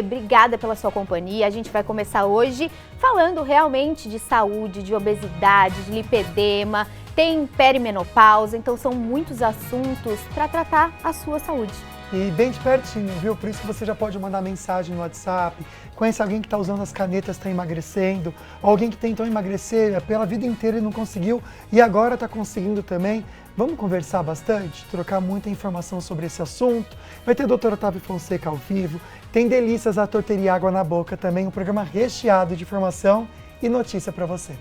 obrigada pela sua companhia. A gente vai começar hoje falando realmente de saúde, de obesidade, de lipedema, tem perimenopausa, então são muitos assuntos para tratar a sua saúde. E bem de pertinho, viu? Por isso que você já pode mandar mensagem no WhatsApp, conhece alguém que está usando as canetas, está emagrecendo, ou alguém que tentou emagrecer pela vida inteira e não conseguiu e agora está conseguindo também. Vamos conversar bastante, trocar muita informação sobre esse assunto. Vai ter o Dr. Otávio Fonseca ao vivo, tem Delícias à Torteria e Água na Boca também, um programa recheado de informação e notícia para você.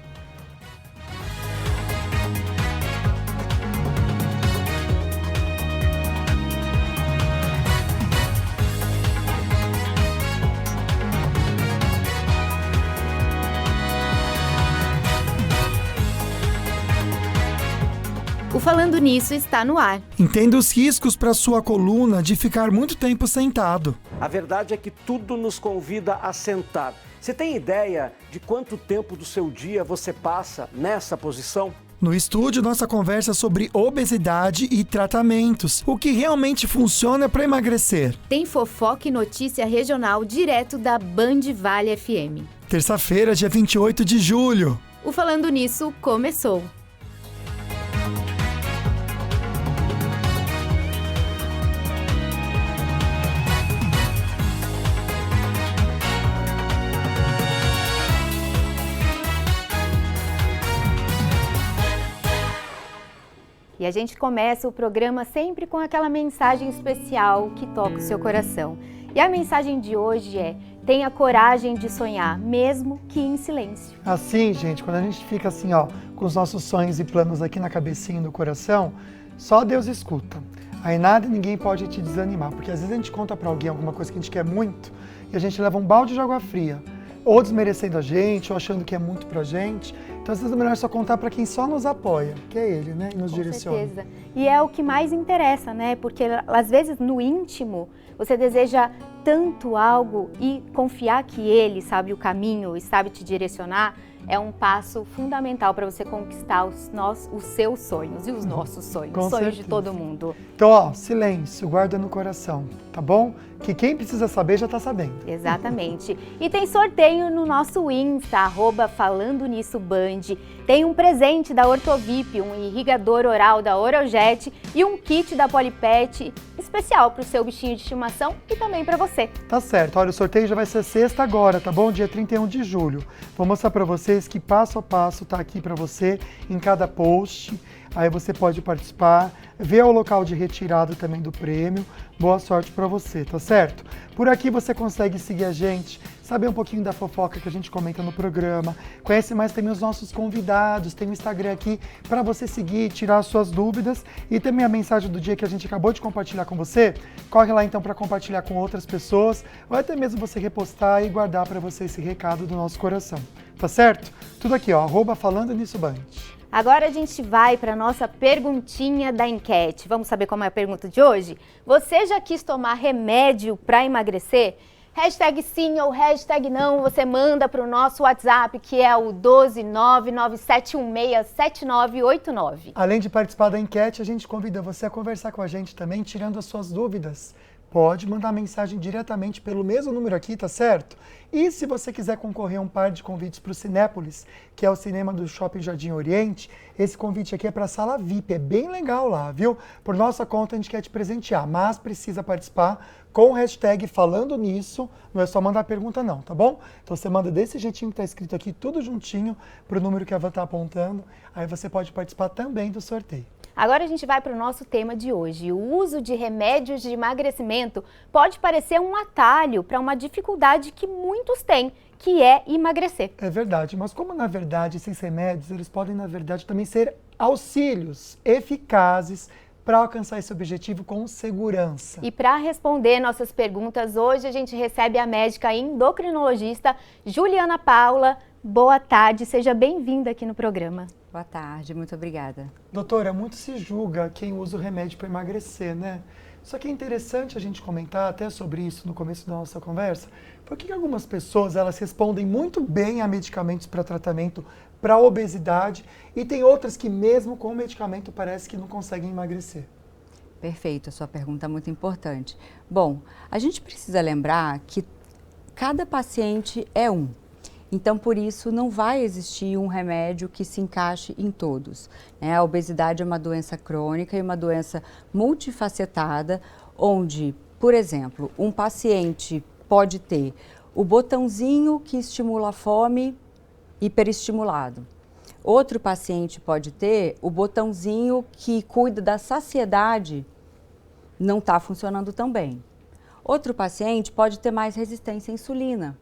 O Falando Nisso está no ar. Entenda os riscos para sua coluna de ficar muito tempo sentado. A verdade é que tudo nos convida a sentar. Você tem ideia de quanto tempo do seu dia você passa nessa posição? No estúdio, nossa conversa sobre obesidade e tratamentos. O que realmente funciona para emagrecer. Tem fofoca e notícia regional direto da Band Vale FM. Terça-feira, dia 28 de julho. O Falando Nisso começou. E a gente começa o programa sempre com aquela mensagem especial que toca o seu coração. E a mensagem de hoje é: tenha coragem de sonhar, mesmo que em silêncio. Assim, gente, quando a gente fica assim, ó, com os nossos sonhos e planos aqui na cabecinha e no coração, só Deus escuta. Aí nada e ninguém pode te desanimar, porque às vezes a gente conta pra alguém alguma coisa que a gente quer muito e a gente leva um balde de água fria, ou desmerecendo a gente, ou achando que é muito pra gente. Então, às vezes é melhor só contar para quem só nos apoia, que é ele, né? E nos direciona. Com certeza. E é o que mais interessa, né? Porque às vezes no íntimo você deseja tanto algo e confiar que ele sabe o caminho e sabe te direcionar é um passo fundamental para você conquistar os seus sonhos e os nossos sonhos, Com sonhos certeza. de todo mundo. Então, ó, silêncio, guarda no coração, tá bom? Que quem precisa saber já tá sabendo. Exatamente. E tem sorteio no nosso Insta, @FalandoNissoBand. Tem um presente da Ortovip, um irrigador oral da Oraljet e um kit da Polipet especial para o seu bichinho de estimação e também para você. Tá certo, olha, o sorteio já vai ser sexta agora, tá bom? Dia 31 de julho. Vou mostrar para vocês que passo a passo tá aqui para você em cada post. Aí você pode participar, ver o local de retirada também do prêmio. Boa sorte para você, tá certo? Por aqui você consegue seguir a gente, saber um pouquinho da fofoca que a gente comenta no programa, conhece mais também os nossos convidados, tem um Instagram aqui para você seguir, tirar suas dúvidas e também a mensagem do dia que a gente acabou de compartilhar com você. Corre lá então para compartilhar com outras pessoas ou até mesmo você repostar e guardar para você esse recado do nosso coração, tá certo? Tudo aqui, ó, @FalandoNissoBand. Agora a gente vai para a nossa perguntinha da enquete. Vamos saber como é a pergunta de hoje? Você já quis tomar remédio para emagrecer? Hashtag sim ou hashtag não, você manda para o nosso WhatsApp, que é o 12997167989. Além de participar da enquete, a gente convida você a conversar com a gente também, tirando as suas dúvidas. Pode mandar mensagem diretamente pelo mesmo número aqui, tá certo? E se você quiser concorrer a um par de convites para o Cinépolis, que é o cinema do Shopping Jardim Oriente, esse convite aqui é para a sala VIP, é bem legal lá, viu? Por nossa conta a gente quer te presentear, mas precisa participar com o hashtag Falando Nisso, não é só mandar pergunta não, tá bom? Então você manda desse jeitinho que tá escrito aqui, tudo juntinho, pro número que a Van tá apontando, aí você pode participar também do sorteio. Agora a gente vai para o nosso tema de hoje. O uso de remédios de emagrecimento pode parecer um atalho para uma dificuldade que muitos têm, que é emagrecer. É verdade, mas como na verdade esses remédios, eles podem na verdade também ser auxílios eficazes para alcançar esse objetivo com segurança. E para responder nossas perguntas, hoje a gente recebe a médica endocrinologista Juliana Paula. Boa tarde, seja bem-vinda aqui no programa. Boa tarde, muito obrigada. Doutora, muito se julga quem usa o remédio para emagrecer, né? Só que é interessante a gente comentar até sobre isso no começo da nossa conversa, porque algumas pessoas elas respondem muito bem a medicamentos para tratamento para obesidade e tem outras que mesmo com o medicamento parece que não conseguem emagrecer. Perfeito, a sua pergunta é muito importante. Bom, a gente precisa lembrar que cada paciente é um. Então, por isso, não vai existir um remédio que se encaixe em todos, né? A obesidade é uma doença crônica e uma doença multifacetada, onde, por exemplo, um paciente pode ter o botãozinho que estimula a fome hiperestimulado. Outro paciente pode ter o botãozinho que cuida da saciedade, não está funcionando tão bem. Outro paciente pode ter mais resistência à insulina.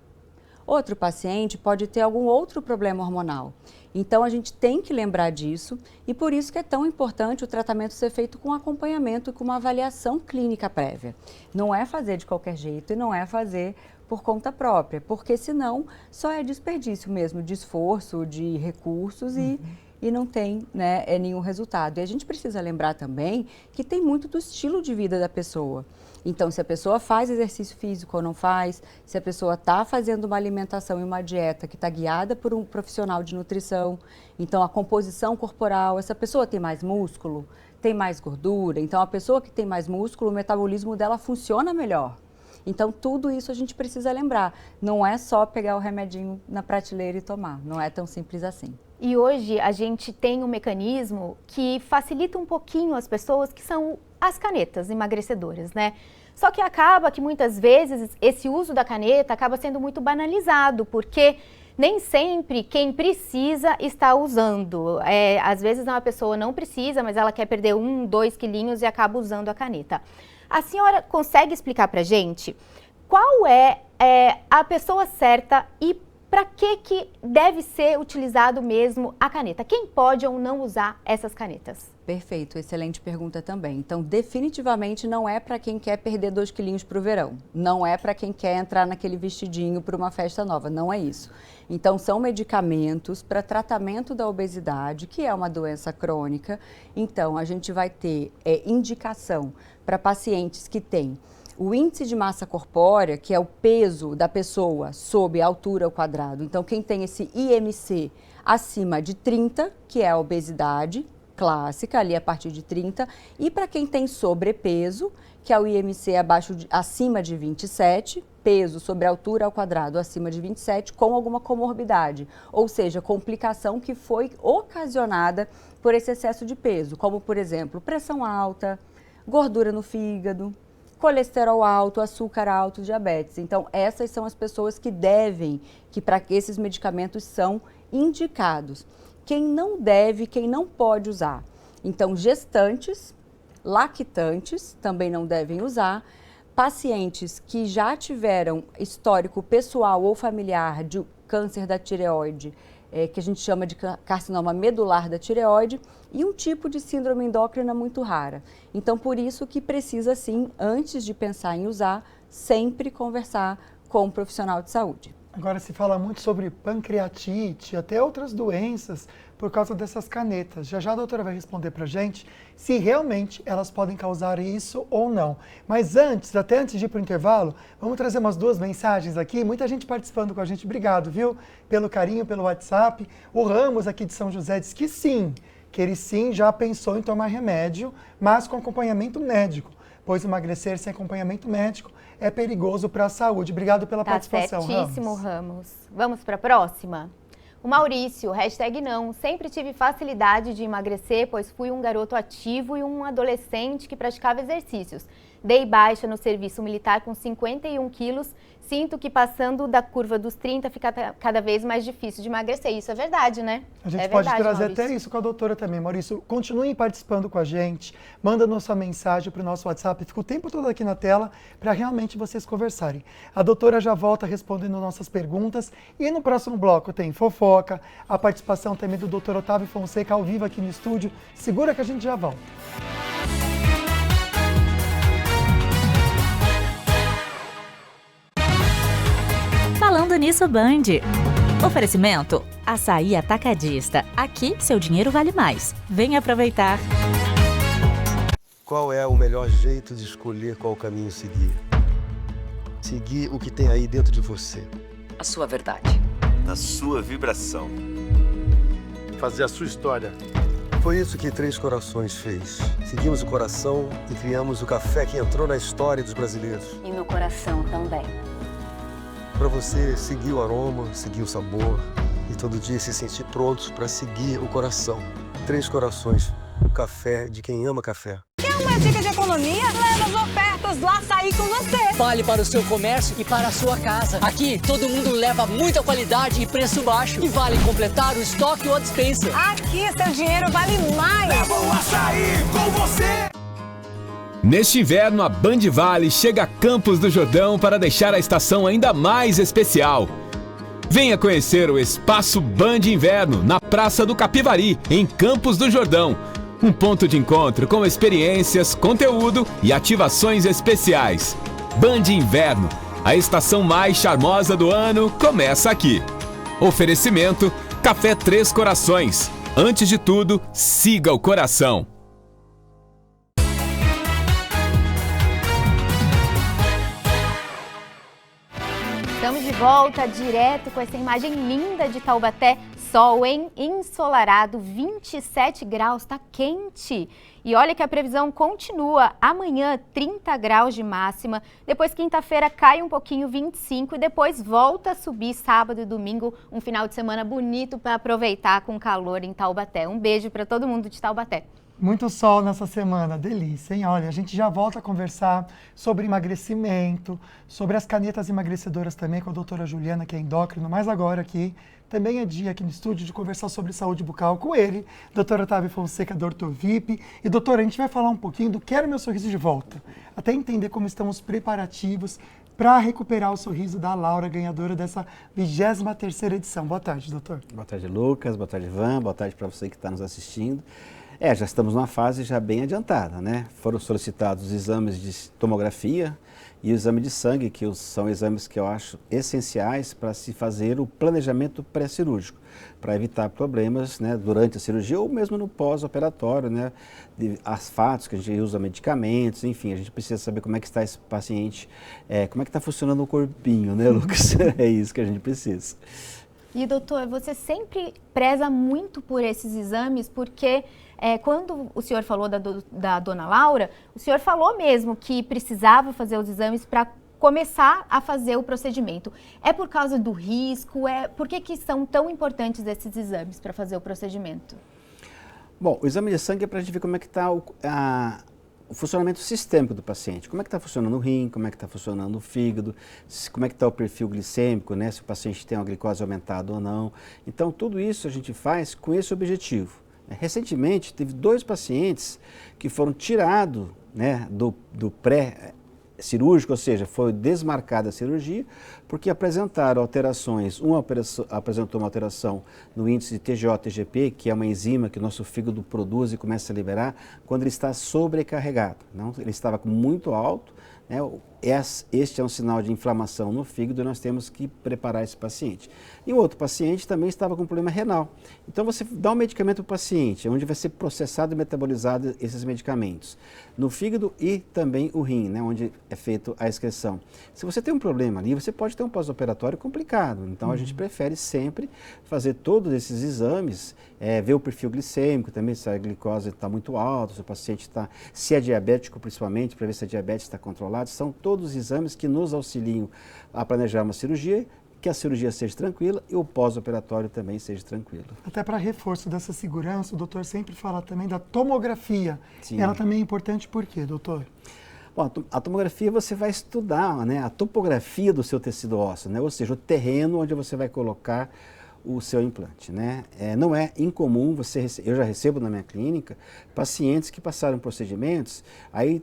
Outro paciente pode ter algum outro problema hormonal. Então, a gente tem que lembrar disso e por isso que é tão importante o tratamento ser feito com acompanhamento e com uma avaliação clínica prévia. Não é fazer de qualquer jeito e não é fazer por conta própria, porque senão só é desperdício mesmo de esforço, de recursos e não tem, né, nenhum resultado. E a gente precisa lembrar também que tem muito do estilo de vida da pessoa. Então, se a pessoa faz exercício físico ou não faz, se a pessoa está fazendo uma alimentação e uma dieta que está guiada por um profissional de nutrição, então a composição corporal, essa pessoa tem mais músculo, tem mais gordura, então a pessoa que tem mais músculo, o metabolismo dela funciona melhor. Então, tudo isso a gente precisa lembrar. Não é só pegar o remedinho na prateleira e tomar, não é tão simples assim. E hoje a gente tem um mecanismo que facilita um pouquinho as pessoas, que são as canetas emagrecedoras, né? Só que acaba que muitas vezes esse uso da caneta acaba sendo muito banalizado, porque nem sempre quem precisa está usando. Às vezes uma pessoa não precisa, mas ela quer perder 1, 2 quilinhos e acaba usando a caneta. A senhora consegue explicar pra gente qual é a pessoa certa e para que deve ser utilizado mesmo a caneta? Quem pode ou não usar essas canetas? Perfeito, excelente pergunta também. Então, definitivamente não é para quem quer perder 2 quilinhos para o verão. Não é para quem quer entrar naquele vestidinho para uma festa nova, não é isso. Então, são medicamentos para tratamento da obesidade, que é uma doença crônica. Então, a gente vai ter indicação para pacientes que têm o índice de massa corpórea, que é o peso da pessoa sobre a altura ao quadrado. Então, quem tem esse IMC acima de 30, que é a obesidade clássica, ali a partir de 30, e para quem tem sobrepeso, que é o IMC acima de 27, peso sobre a altura ao quadrado acima de 27, com alguma comorbidade, ou seja, complicação que foi ocasionada por esse excesso de peso, como, por exemplo, pressão alta, gordura no fígado, colesterol alto, açúcar alto, diabetes. Então, essas são as pessoas que para que esses medicamentos são indicados. Quem não deve, quem não pode usar. Então, gestantes, lactantes também não devem usar. Pacientes que já tiveram histórico pessoal ou familiar de câncer da tireoide, que a gente chama de carcinoma medular da tireoide, e um tipo de síndrome endócrina muito rara. Então, por isso que precisa, sim, antes de pensar em usar, sempre conversar com um profissional de saúde. Agora se fala muito sobre pancreatite, até outras doenças, por causa dessas canetas. Já já a doutora vai responder pra gente se realmente elas podem causar isso ou não. Mas até antes de ir pro intervalo, vamos trazer umas 2 mensagens aqui. Muita gente participando com a gente. Obrigado, viu? Pelo carinho, pelo WhatsApp. O Ramos aqui de São José diz que sim, que ele sim já pensou em tomar remédio, mas com acompanhamento médico, pois emagrecer sem acompanhamento médico é perigoso para a saúde. Obrigado pela participação, Ramos. Certíssimo, Ramos. Vamos para a próxima? O Maurício, #não, sempre tive facilidade de emagrecer, pois fui um garoto ativo e um adolescente que praticava exercícios. Dei baixa no serviço militar com 51 quilos, sinto que passando da curva dos 30 fica cada vez mais difícil de emagrecer. Isso é verdade, né? A gente pode trazer até isso com a doutora também. Maurício, continuem participando com a gente, manda sua mensagem para o nosso WhatsApp, fica o tempo todo aqui na tela para realmente vocês conversarem. A doutora já volta respondendo nossas perguntas e no próximo bloco tem fofoca, a participação também do Dr. Otávio Fonseca ao vivo aqui no estúdio. Segura que a gente já volta. Falando nisso, Band. Oferecimento: Açaí Atacadista. Aqui, seu dinheiro vale mais. Vem aproveitar. Qual é o melhor jeito de escolher qual caminho seguir? Seguir o que tem aí dentro de você. A sua verdade. Na sua vibração. Fazer a sua história. Foi isso que Três Corações fez. Seguimos o coração e criamos o café que entrou na história dos brasileiros. E no coração também. para você seguir o aroma, seguir o sabor e todo dia se sentir pronto para seguir o coração. Três Corações, o café de quem ama café. Quer uma dica de economia? Leva as ofertas do Açaí com você. Fale para o seu comércio e para a sua casa. Aqui, todo mundo leva muita qualidade e preço baixo. E vale completar o estoque ou a dispensa. Aqui, seu dinheiro vale mais. Leva o Açaí com você. Neste inverno, a Band Vale chega a Campos do Jordão para deixar a estação ainda mais especial. Venha conhecer o Espaço Band Inverno, na Praça do Capivari, em Campos do Jordão. Um ponto de encontro com experiências, conteúdo e ativações especiais. Band Inverno, a estação mais charmosa do ano, começa aqui. Oferecimento, Café Três Corações. Antes de tudo, siga o coração. Estamos de volta direto com essa imagem linda de Taubaté. Sol, hein? Ensolarado, 27 graus, tá quente. E olha que a previsão continua. Amanhã, 30 graus de máxima. Depois, quinta-feira, cai um pouquinho, 25. E depois volta a subir sábado e domingo. Um final de semana bonito para aproveitar com calor em Taubaté. Um beijo para todo mundo de Taubaté. Muito sol nessa semana, delícia, hein? Olha, a gente já volta a conversar sobre emagrecimento, sobre as canetas emagrecedoras também com a doutora Juliana, que é endócrino, mas agora aqui também é dia aqui no estúdio de conversar sobre saúde bucal com ele, doutor Otávio Fonseca, do Ortovip. E doutora, a gente vai falar um pouquinho do Quero Meu Sorriso de Volta, até entender como estão os preparativos para recuperar o sorriso da Laura, ganhadora dessa 23ª edição. Boa tarde, doutor. Boa tarde, Lucas. Boa tarde, Ivan. Boa tarde para você que está nos assistindo. Já estamos numa fase já bem adiantada, né? Foram solicitados os exames de tomografia e o exame de sangue, que são exames que eu acho essenciais para se fazer o planejamento pré-cirúrgico, para evitar problemas, né, durante a cirurgia ou mesmo no pós-operatório, né? As fatos que a gente usa medicamentos, enfim, a gente precisa saber como é que está esse paciente, como é que está funcionando o corpinho, né, Lucas? É isso que a gente precisa. E doutor, você sempre preza muito por esses exames, porque quando o senhor falou da dona Laura, o senhor falou mesmo que precisava fazer os exames para começar a fazer o procedimento. É por causa do risco? Por que são tão importantes esses exames para fazer o procedimento? Bom, o exame de sangue é para a gente ver como é que está o funcionamento sistêmico do paciente. Como é que está funcionando o rim, como é que está funcionando o fígado, como é que está o perfil glicêmico, né? Se o paciente tem uma glicose aumentada ou não. Então, tudo isso a gente faz com esse objetivo. Recentemente, teve 2 pacientes que foram tirados, né, do pré-cirúrgico, ou seja, foi desmarcada a cirurgia, porque apresentaram alterações. Um apresentou uma alteração no índice de TGO-TGP, que é uma enzima que o nosso fígado produz e começa a liberar quando ele está sobrecarregado. Não? Ele estava muito alto, né? Este é um sinal de inflamação no fígado e nós temos que preparar esse paciente. E o outro paciente também estava com problema renal. Então você dá um medicamento para o paciente, onde vai ser processado e metabolizado esses medicamentos, no fígado e também o rim, né, onde é feita a excreção. Se você tem um problema ali, você pode ter um pós-operatório complicado. Então a gente prefere sempre fazer todos esses exames, ver o perfil glicêmico também, se a glicose está muito alta, se o paciente está, se é diabético principalmente, para ver se a diabetes está controlada. São todos os exames que nos auxiliam a planejar uma cirurgia, que a cirurgia seja tranquila e o pós-operatório também seja tranquilo. Até para reforço dessa segurança, o doutor sempre fala também da tomografia. Sim. Ela também é importante por quê, doutor? Bom, a tomografia você vai estudar, né, a topografia do seu tecido ósseo, né, ou seja, o terreno onde você vai colocar o seu implante, né? Não é incomum, eu já recebo na minha clínica pacientes que passaram procedimentos, aí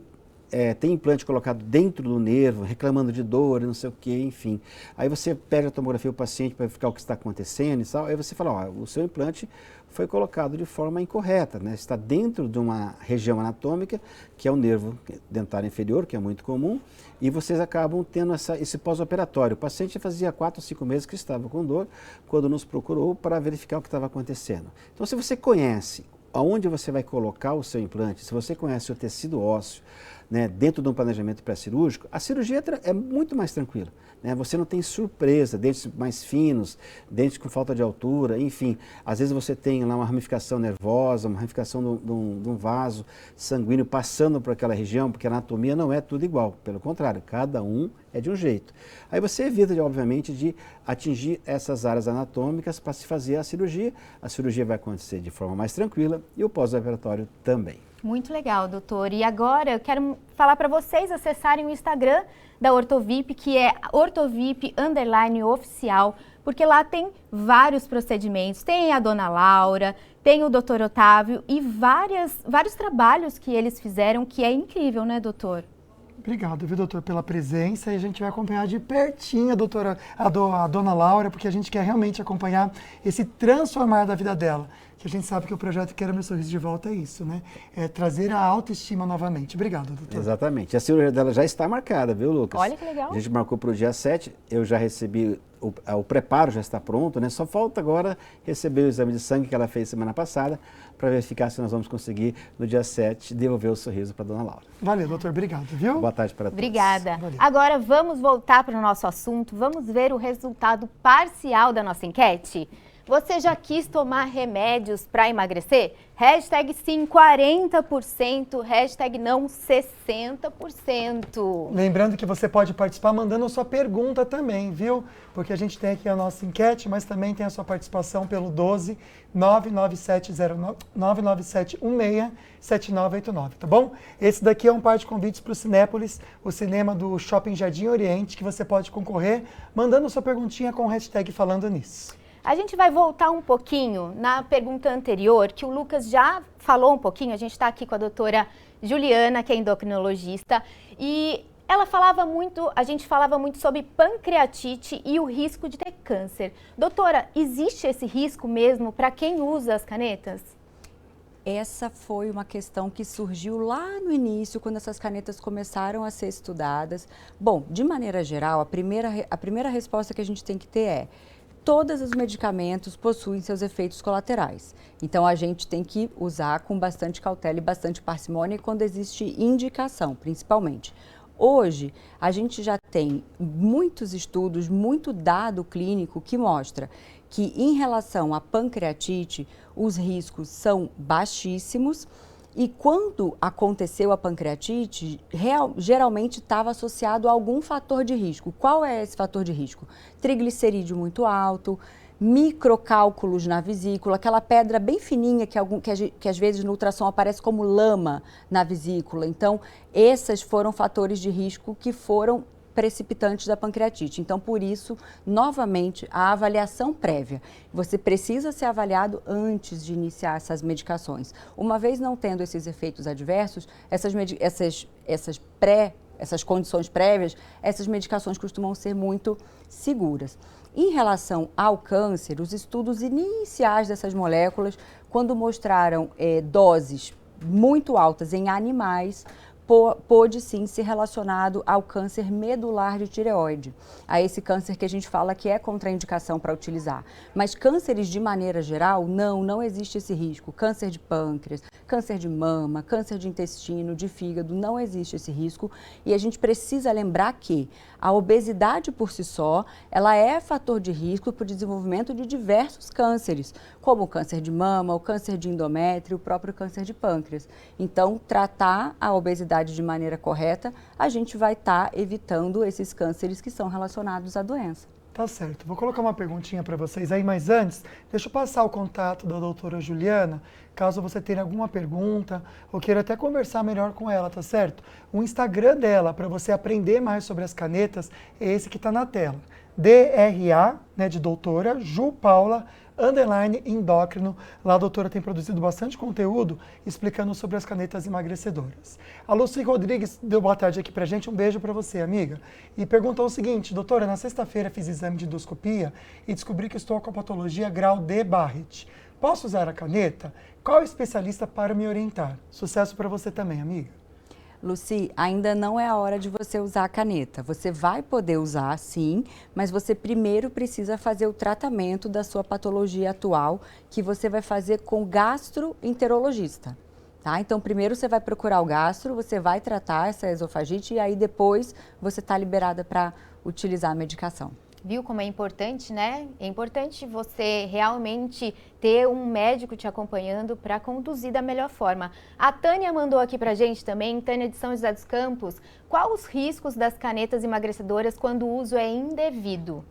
tem implante colocado dentro do nervo, reclamando de dor, não sei o que, enfim. Aí você pede a tomografia ao paciente para verificar o que está acontecendo e tal, aí você fala, ó, o seu implante foi colocado de forma incorreta, né? Está dentro de uma região anatômica, que é o nervo dentário inferior, que é muito comum, e vocês acabam tendo esse pós-operatório. O paciente fazia 4 ou 5 meses que estava com dor, quando nos procurou para verificar o que estava acontecendo. Então, se você conhece aonde você vai colocar o seu implante, se você conhece o tecido ósseo, né, dentro de um planejamento pré-cirúrgico, a cirurgia é muito mais tranquila. Né? Você não tem surpresa, dentes mais finos, dentes com falta de altura, enfim. Às vezes você tem lá uma ramificação nervosa, uma ramificação de um vaso sanguíneo passando por aquela região, porque a anatomia não é tudo igual. Pelo contrário, cada um é de um jeito. Aí você evita, obviamente, de atingir essas áreas anatômicas para se fazer a cirurgia. A cirurgia vai acontecer de forma mais tranquila e o pós-operatório também. Muito legal, doutor. E agora eu quero falar para vocês acessarem o Instagram da Ortovip, que é ortovip_oficial, porque lá tem vários procedimentos. Tem a dona Laura, tem o doutor Otávio e vários trabalhos que eles fizeram, que é incrível, né, doutor? Obrigado, viu, doutor, pela presença, e a gente vai acompanhar de pertinho a dona Laura, porque a gente quer realmente acompanhar esse transformar da vida dela, que a gente sabe que o projeto Quero Meu Sorriso de Volta é isso, né? É trazer a autoestima novamente. Obrigado, doutor. Exatamente. A cirurgia dela já está marcada, viu, Lucas? Olha que legal. A gente marcou para o dia 7, eu já recebi, o preparo já está pronto, né? Só falta agora receber o exame de sangue que ela fez semana passada, para verificar se nós vamos conseguir, no dia 7, devolver o sorriso para a dona Laura. Valeu, doutor. Obrigado, viu? Boa tarde para todos. Obrigada. Valeu. Agora vamos voltar para o nosso assunto, vamos ver o resultado parcial da nossa enquete. Você já quis tomar remédios para emagrecer? Hashtag sim, 40%, hashtag não, 60%. Lembrando que você pode participar mandando a sua pergunta também, viu? Porque a gente tem aqui a nossa enquete, mas também tem a sua participação pelo 12 997167989, tá bom? Esse daqui é um par de convites para o Cinépolis, o cinema do Shopping Jardim Oriente, que você pode concorrer mandando sua perguntinha com o hashtag falando nisso. A gente vai voltar um pouquinho na pergunta anterior, que o Lucas já falou um pouquinho. A gente está aqui com a doutora Juliana, que é endocrinologista, e a gente falava muito sobre pancreatite e o risco de ter câncer. Doutora, existe esse risco mesmo para quem usa as canetas? Essa foi uma questão que surgiu lá no início, quando essas canetas começaram a ser estudadas. Bom, de maneira geral, a primeira resposta que a gente tem que ter é: todos os medicamentos possuem seus efeitos colaterais. Então, a gente tem que usar com bastante cautela e bastante parcimônia quando existe indicação, principalmente. Hoje, a gente já tem muitos estudos, muito dado clínico que mostra que, em relação à pancreatite, os riscos são baixíssimos. E quando aconteceu a pancreatite, geralmente estava associado a algum fator de risco. Qual é esse fator de risco? Triglicerídeo muito alto, microcálculos na vesícula, aquela pedra bem fininha que às vezes no ultrassom aparece como lama na vesícula. Então, esses foram fatores de risco que foram precipitantes da pancreatite. Então, por isso, novamente, a avaliação prévia. Você precisa ser avaliado antes de iniciar essas medicações. Uma vez não tendo esses efeitos adversos, essas condições prévias, essas medicações costumam ser muito seguras. Em relação ao câncer, os estudos iniciais dessas moléculas, quando mostraram doses muito altas em animais, pôde sim ser relacionado ao câncer medular de tireoide, a esse câncer que a gente fala que é contraindicação para utilizar. Mas cânceres de maneira geral, não existe esse risco. Câncer de pâncreas, câncer de mama, câncer de intestino, de fígado, não existe esse risco. E a gente precisa lembrar que a obesidade por si só, ela é fator de risco para o desenvolvimento de diversos cânceres, como o câncer de mama, o câncer de endométrio, o próprio câncer de pâncreas. Então, tratar a obesidade de maneira correta, a gente vai estar evitando esses cânceres que são relacionados à doença. Tá certo. Vou colocar uma perguntinha para vocês aí, mas antes, deixa eu passar o contato da doutora Juliana, caso você tenha alguma pergunta ou queira até conversar melhor com ela, tá certo? O Instagram dela, para você aprender mais sobre as canetas, é esse que está na tela. DRA, né, de doutora, Ju Paula, _endócrino. Lá a doutora tem produzido bastante conteúdo explicando sobre as canetas emagrecedoras. A Lucy Rodrigues deu boa tarde aqui pra gente, um beijo pra você, amiga. E perguntou o seguinte: doutora, na sexta-feira fiz exame de endoscopia e descobri que estou com a patologia grau D Barrett. Posso usar a caneta? Qual especialista para me orientar? Sucesso para você também, amiga. Lucy, ainda não é a hora de você usar a caneta. Você vai poder usar, sim, mas você primeiro precisa fazer o tratamento da sua patologia atual, que você vai fazer com gastroenterologista. Tá? Então, primeiro você vai procurar o gastro, você vai tratar essa esofagite e aí depois você está liberada para utilizar a medicação. Viu como é importante, né? É importante você realmente ter um médico te acompanhando para conduzir da melhor forma. A Tânia mandou aqui pra gente também, Tânia de São José dos Campos, quais os riscos das canetas emagrecedoras quando o uso é indevido?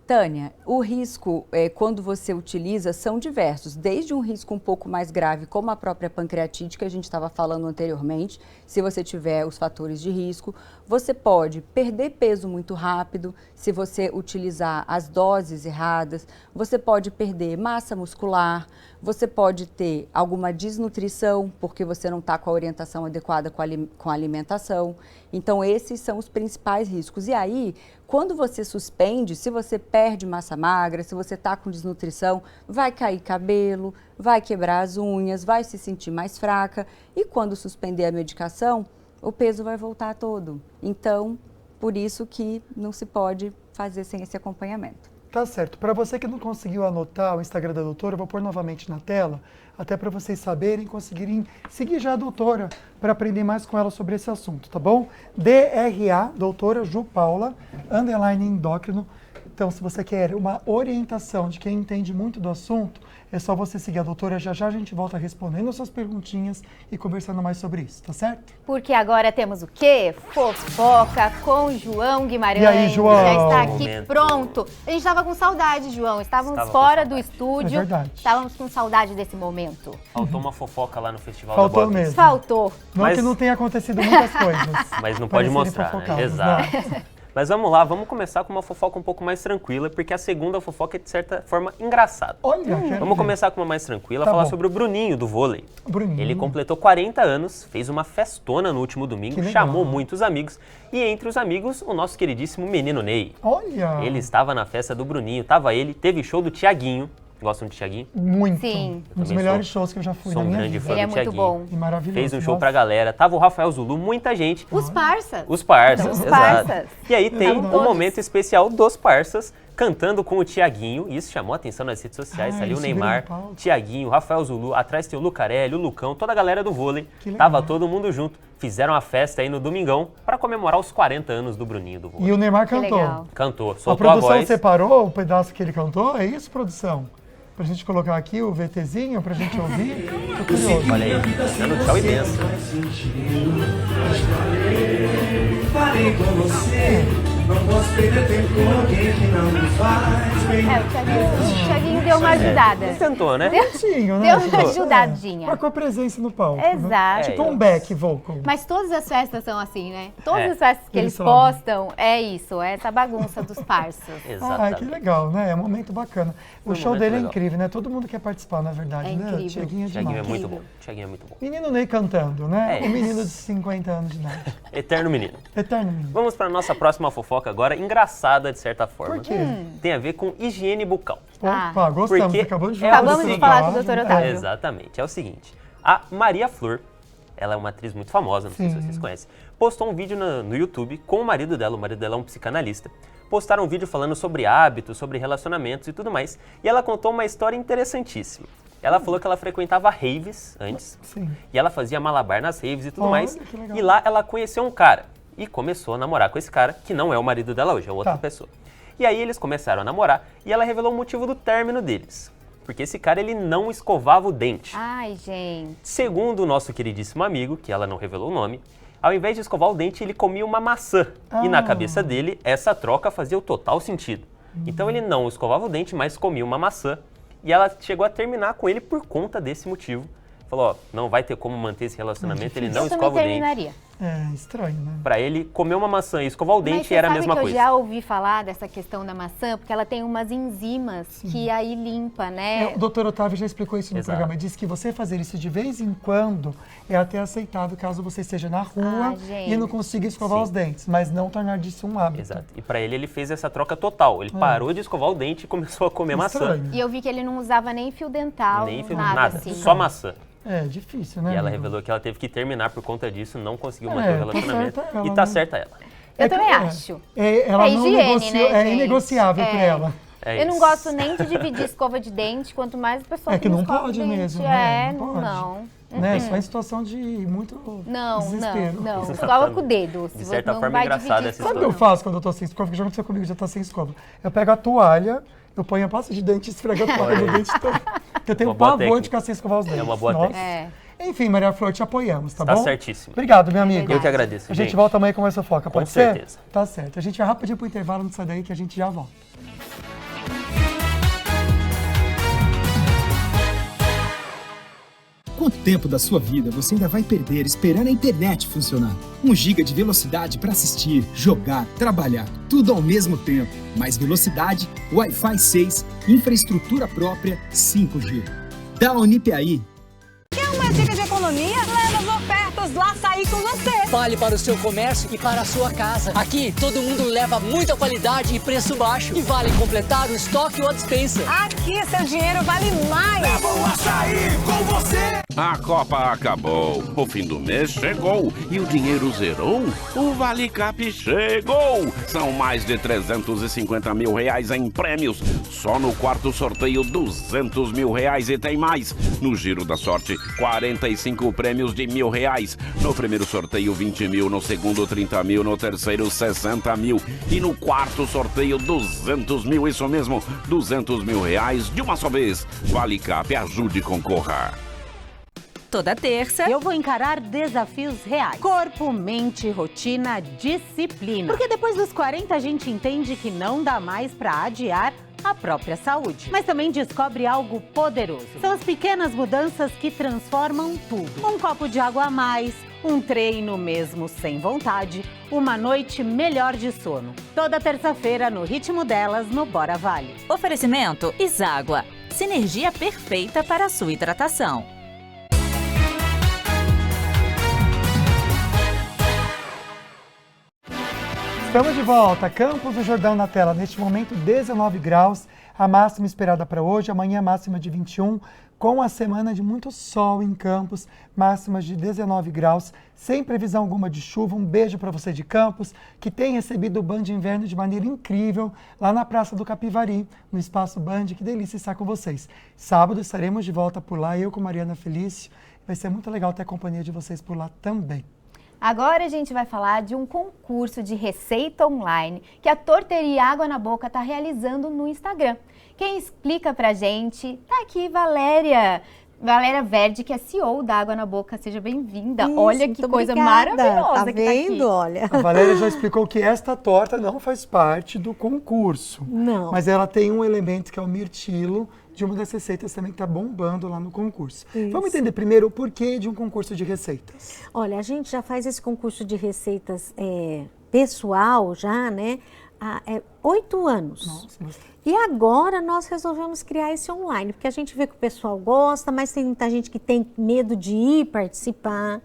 Tânia, o risco quando você utiliza são diversos, desde um risco um pouco mais grave, como a própria pancreatite, que a gente estava falando anteriormente, se você tiver os fatores de risco. Você pode perder peso muito rápido, se você utilizar as doses erradas, você pode perder massa muscular, você pode ter alguma desnutrição, porque você não está com a orientação adequada com a alimentação. Então, esses são os principais riscos. E aí, quando você suspende, se você perde massa magra, se você está com desnutrição, vai cair cabelo, vai quebrar as unhas, vai se sentir mais fraca. E quando suspender a medicação, o peso vai voltar todo. Então, por isso que não se pode fazer sem esse acompanhamento. Tá certo. Para você que não conseguiu anotar o Instagram da doutora, eu vou pôr novamente na tela, até para vocês saberem, conseguirem seguir já a doutora para aprender mais com ela sobre esse assunto, tá bom? DRA, doutora Ju Paula, _ endócrino. Então, se você quer uma orientação de quem entende muito do assunto, é só você seguir a doutora. Já já a gente volta respondendo as suas perguntinhas e conversando mais sobre isso, tá certo? Porque agora temos o quê? Fofoca com João Guimarães. E aí, João? Já está aqui pronto. A gente estava com saudade, João. Estávamos fora do estúdio. É verdade. Estávamos com saudade desse momento. Faltou uma fofoca lá no Festival Faltou da Boa mesmo. Vista. Faltou. Não que não tenha acontecido muitas coisas. Mas não pode mostrar, né? Exato. Mas vamos lá, vamos começar com uma fofoca um pouco mais tranquila, porque a segunda fofoca é, de certa forma, engraçada. Olha, vamos começar com uma mais tranquila, falar sobre o Bruninho, do vôlei. Bruninho. Ele completou 40 anos, fez uma festona no último domingo, chamou muitos amigos, e entre os amigos, o nosso queridíssimo menino Ney. Olha! Ele estava na festa do Bruninho, teve show do Tiaguinho. Gostam do Tiaguinho? Muito. Sim. Um dos melhores shows que eu já fui na minha vida. Sou um grande fã Ele é do muito Tiaguinho. bom. E maravilhoso. Fez um show pra galera. Tava o Rafael Zulu, muita gente. Os parças. Os parças, Os exato. parças. E aí tem verdade. um momento especial dos parças cantando com o Tiaguinho. Isso chamou a atenção nas redes sociais. Ali o Neymar, Tiaguinho, Rafael Zulu. Atrás tem o Lucarelli, o Lucão, toda a galera do vôlei. Tava todo mundo junto. Fizeram a festa aí no domingão pra comemorar os 40 anos do Bruninho do vôlei. E o Neymar cantou. Cantou, A soltou a produção voz. separou o pedaço que ele cantou? É isso, produção? Pra gente colocar aqui o VTzinho, pra gente ouvir. Tô curioso. Olha aí, dando tchau e benção. Falei com você, não posso perder tempo com alguém que não me faz bem. O Tiaguinho deu uma ajudada. Tentou, né? Deu uma ajudadinha. Marcou a presença no palco. Exato. Né? Tipo um back vocal. Mas todas as festas são assim, né? Todas as festas que eles Eles falam. postam, é isso, é essa bagunça dos parças. Ah, que legal, né? É um momento bacana. O show dele é incrível, né? Todo mundo quer participar, na verdade, É né? incrível. Tiaguinho é demais. Tiaguinho é muito bom. Tiaguinho é muito bom. Menino Ney cantando, né? É O menino de 50 anos de idade. Eterno menino. Eterno menino. Vamos para a nossa próxima fofoca agora, engraçada de certa forma. Por quê? Tem a ver com higiene bucal. Opa, gostamos. Porque Acabou de Acabamos de falar com o Dr. Otávio. Exatamente. É o seguinte, a Maria Flor, ela é uma atriz muito famosa, não sei se vocês conhecem, postou um vídeo no YouTube com o marido dela é um psicanalista. Postaram um vídeo falando sobre hábitos, sobre relacionamentos e tudo mais. E ela contou uma história interessantíssima. Ela falou que ela frequentava raves antes. Sim. E ela fazia malabar nas raves e tudo Olha, mais. que legal. E lá ela conheceu um cara. E começou a namorar com esse cara, que não é o marido dela hoje, é outra pessoa. E aí eles começaram a namorar e ela revelou o motivo do término deles. Porque esse cara, ele não escovava o dente. Ai, gente. Segundo o nosso queridíssimo amigo, que ela não revelou o nome, ao invés de escovar o dente, ele comia uma maçã. E na cabeça dele, essa troca fazia o total sentido. Então ele não escovava o dente, mas comia uma maçã. E ela chegou a terminar com ele por conta desse motivo. Falou, ó, não vai ter como manter esse relacionamento, ele não escova o dente. Terminaria. É estranho, né? Pra ele, comer uma maçã e escovar o dente era a mesma coisa. Eu já ouvi falar dessa questão da maçã, porque ela tem umas enzimas que aí limpa, né? O Dr. Otávio já explicou isso no programa. Ele disse que você fazer isso de vez em quando é até aceitável caso você esteja na rua e não consiga escovar os dentes, mas não tornar disso um hábito. Exato. E pra ele fez essa troca total. Ele parou de escovar o dente e começou a comer maçã. E eu vi que ele não usava nem fio dental, Nem fio, nada assim. só maçã. É difícil, né? E ela amigo? revelou que ela teve que terminar por conta disso, não conseguiu manter o relacionamento. Tá certa ela, e tá né? certa ela. Eu também acho. Ela não higiene, negociou, né, é gente? inegociável pra ela. Eu não gosto nem de dividir escova de dente, quanto mais a pessoa que não escova pode o dente. mesmo, né? Não pode. Não. Né? Só em situação de muito desespero. Não. Escova com o dedo. De certa forma, é engraçada essa Sabe o que eu faço quando eu tô sem escova? Porque já aconteceu comigo, já tá sem escova. Eu pego a toalha, eu ponho a pasta de dente e esfrego a toalha no dente todo. Eu tenho pavor de ficar sem escovar os dentes. É uma boa técnica. Enfim, Maria Flor, te apoiamos, tá bom? Tá certíssimo. Obrigado, meu amigo. Eu que agradeço, A gente volta amanhã com mais fofoca, pode ser? Com certeza. Tá certo. A gente vai rapidinho pro intervalo, não sai daí que a gente já volta. Quanto tempo da sua vida você ainda vai perder esperando a internet funcionar? 1 GB de velocidade para assistir, jogar, trabalhar, tudo ao mesmo tempo. Mais velocidade, Wi-Fi 6, infraestrutura própria, 5G. Da Unipiaí. Quer uma dica de economia? Leva as ofertas lá sair com você. Vale para o seu comércio e para a sua casa. Aqui, todo mundo leva muita qualidade e preço baixo. E vale completar o estoque ou a dispensa. Aqui, seu dinheiro vale mais. Leva o açaí com você. A Copa acabou, o fim do mês chegou e o dinheiro zerou? O Vale Cap chegou! São mais de 350 mil reais em prêmios. Só no quarto sorteio, 200 mil reais e tem mais. No Giro da Sorte, 45 prêmios de R$1.000. No primeiro sorteio, 20 mil. No segundo, 30 mil. No terceiro, 60 mil. E no quarto sorteio, 200 mil. Isso mesmo, 200 mil reais de uma só vez. Vale Cap, ajude a concorrer. Toda terça, eu vou encarar desafios reais. Corpo, mente, rotina, disciplina. Porque depois dos 40 a gente entende que não dá mais pra adiar a própria saúde. Mas também descobre algo poderoso. São as pequenas mudanças que transformam tudo. Um copo de água a mais, um treino mesmo sem vontade, uma noite melhor de sono. Toda terça-feira, no ritmo delas, no Bora Vale. Oferecimento Iságua. Sinergia perfeita para a sua hidratação. Estamos de volta, Campos do Jordão na tela, neste momento 19 graus, a máxima esperada para hoje, amanhã máxima de 21, com a semana de muito sol em Campos, máximas de 19 graus, sem previsão alguma de chuva. Um beijo para você de Campos, que tem recebido o Band Inverno de maneira incrível, lá na Praça do Capivari, no Espaço Band, que delícia estar com vocês. Sábado estaremos de volta por lá, eu com Mariana Felício, vai ser muito legal ter a companhia de vocês por lá também. Agora a gente vai falar de um concurso de receita online que a Torteria Água na Boca está realizando no Instagram. Quem explica pra gente tá aqui, Valéria Verdi, que é CEO da Água na Boca. Seja bem-vinda. Olha que coisa maravilhosa tá que tá aqui. Olha. A Valéria já explicou que esta torta não faz parte do concurso. Não. Mas ela tem um elemento que é o mirtilo, de uma das receitas também que está bombando lá no concurso. Isso. Vamos entender primeiro o porquê de um concurso de receitas. Olha, a gente já faz esse concurso de receitas pessoal já, né, há 8 anos. Nossa, e agora nós resolvemos criar esse online, porque a gente vê que o pessoal gosta, mas tem muita gente que tem medo de ir participar.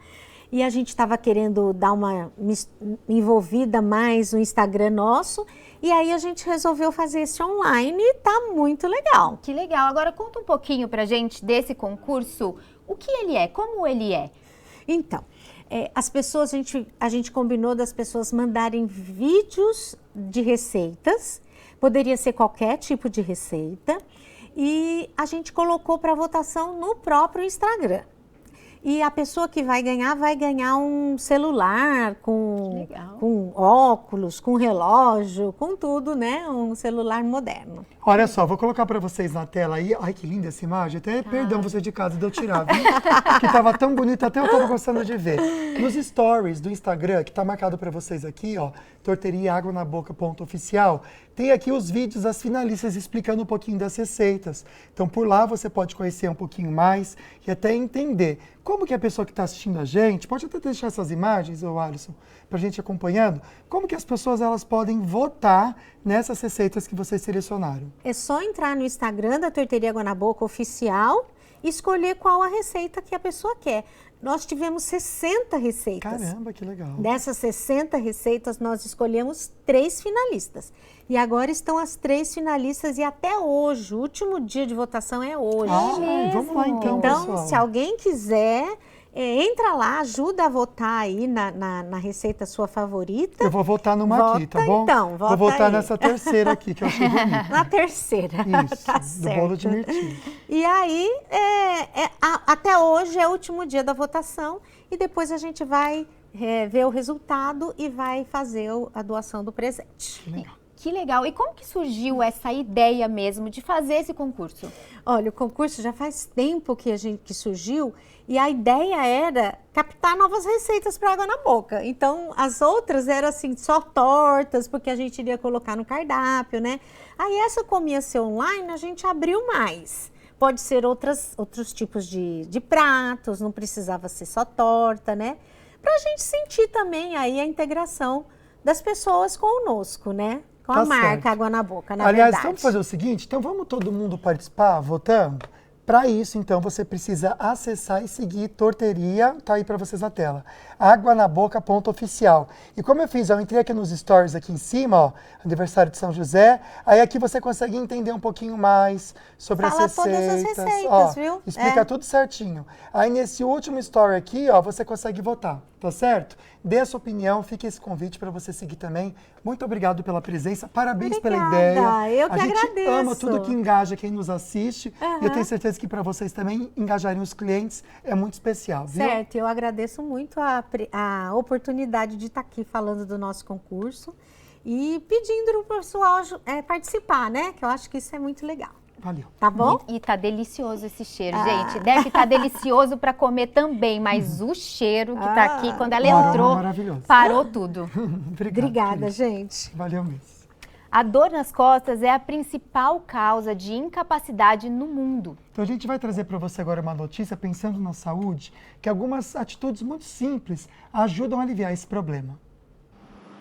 E a gente estava querendo dar uma envolvida mais no Instagram nosso. E aí a gente resolveu fazer esse online e tá muito legal. Que legal. Agora conta um pouquinho pra gente desse concurso. O que ele é? Como ele é? Então, as pessoas, a gente combinou das pessoas mandarem vídeos de receitas. Poderia ser qualquer tipo de receita. E a gente colocou para votação no próprio Instagram. E a pessoa que vai ganhar um celular com óculos, com relógio, com tudo, né? Um celular moderno. Olha só, vou colocar para vocês na tela aí. Ai, que linda essa imagem. Até perdão você de casa de eu tirar, viu? Que tava tão bonita, até eu tava gostando de ver. Nos stories do Instagram, que tá marcado para vocês aqui, ó, Torteria Água na Boca .oficial, tem aqui os vídeos das finalistas explicando um pouquinho das receitas. Então, por lá você pode conhecer um pouquinho mais e até entender como que a pessoa que está assistindo a gente, pode até deixar essas imagens, ô Alisson, para a gente acompanhando, como que as pessoas elas podem votar nessas receitas que vocês selecionaram. É só entrar no Instagram da Torteria Água na Boca oficial e escolher qual a receita que a pessoa quer. Nós tivemos 60 receitas. Caramba, que legal. Dessas 60 receitas, nós escolhemos 3 finalistas. E agora estão as 3 finalistas e até hoje, o último dia de votação é hoje. Vamos lá então, Então, pessoal. se alguém quiser entra lá, ajuda a votar aí na receita sua favorita. Eu vou votar numa aqui, tá bom? Então, vota vou votar aí. nessa terceira aqui, que eu achei bonita. Na terceira, Isso, tá do certo. bolo de mirtilo. E aí, até hoje é o último dia da votação e depois a gente vai ver o resultado e vai fazer a doação do presente. Que legal. E como que surgiu essa ideia mesmo de fazer esse concurso? Olha, o concurso já faz tempo que surgiu e a ideia era captar novas receitas para água na boca. Então, as outras eram assim, só tortas, porque a gente iria colocar no cardápio, né? Aí essa, como ia ser online, a gente abriu mais. Pode ser outros tipos de pratos, não precisava ser só torta, né? Para a gente sentir também aí a integração das pessoas conosco, né? Com a marca Água na Boca, na verdade. Aliás, vamos fazer o seguinte, então vamos todo mundo participar votando? Para isso, então, você precisa acessar e seguir Torteria, tá aí para vocês na tela, aguanaboca.oficial. E como eu fiz, eu entrei aqui nos stories aqui em cima, ó, aniversário de São José, aí aqui você consegue entender um pouquinho mais sobre as receitas. Fala todas as receitas, ó, viu? Explica tudo certinho. Aí nesse último story aqui, ó, você consegue votar, tá certo? Dê a sua opinião, fica esse convite para você seguir também. Muito obrigado pela presença, parabéns pela ideia. Eu que a gente agradeço. ama tudo que engaja quem nos assiste. E eu tenho certeza que para vocês também engajarem os clientes é muito especial, viu? Certo, eu agradeço muito a oportunidade de estar aqui falando do nosso concurso e pedindo para o pessoal participar, né? Que eu acho que isso é muito legal. Valeu. Tá bom? E tá delicioso esse cheiro, gente. Deve estar delicioso para comer também, mas o cheiro que tá aqui, quando ela entrou, parou tudo. Obrigada, gente. Valeu mesmo. A dor nas costas é a principal causa de incapacidade no mundo. Então a gente vai trazer para você agora uma notícia, pensando na saúde, que algumas atitudes muito simples ajudam a aliviar esse problema.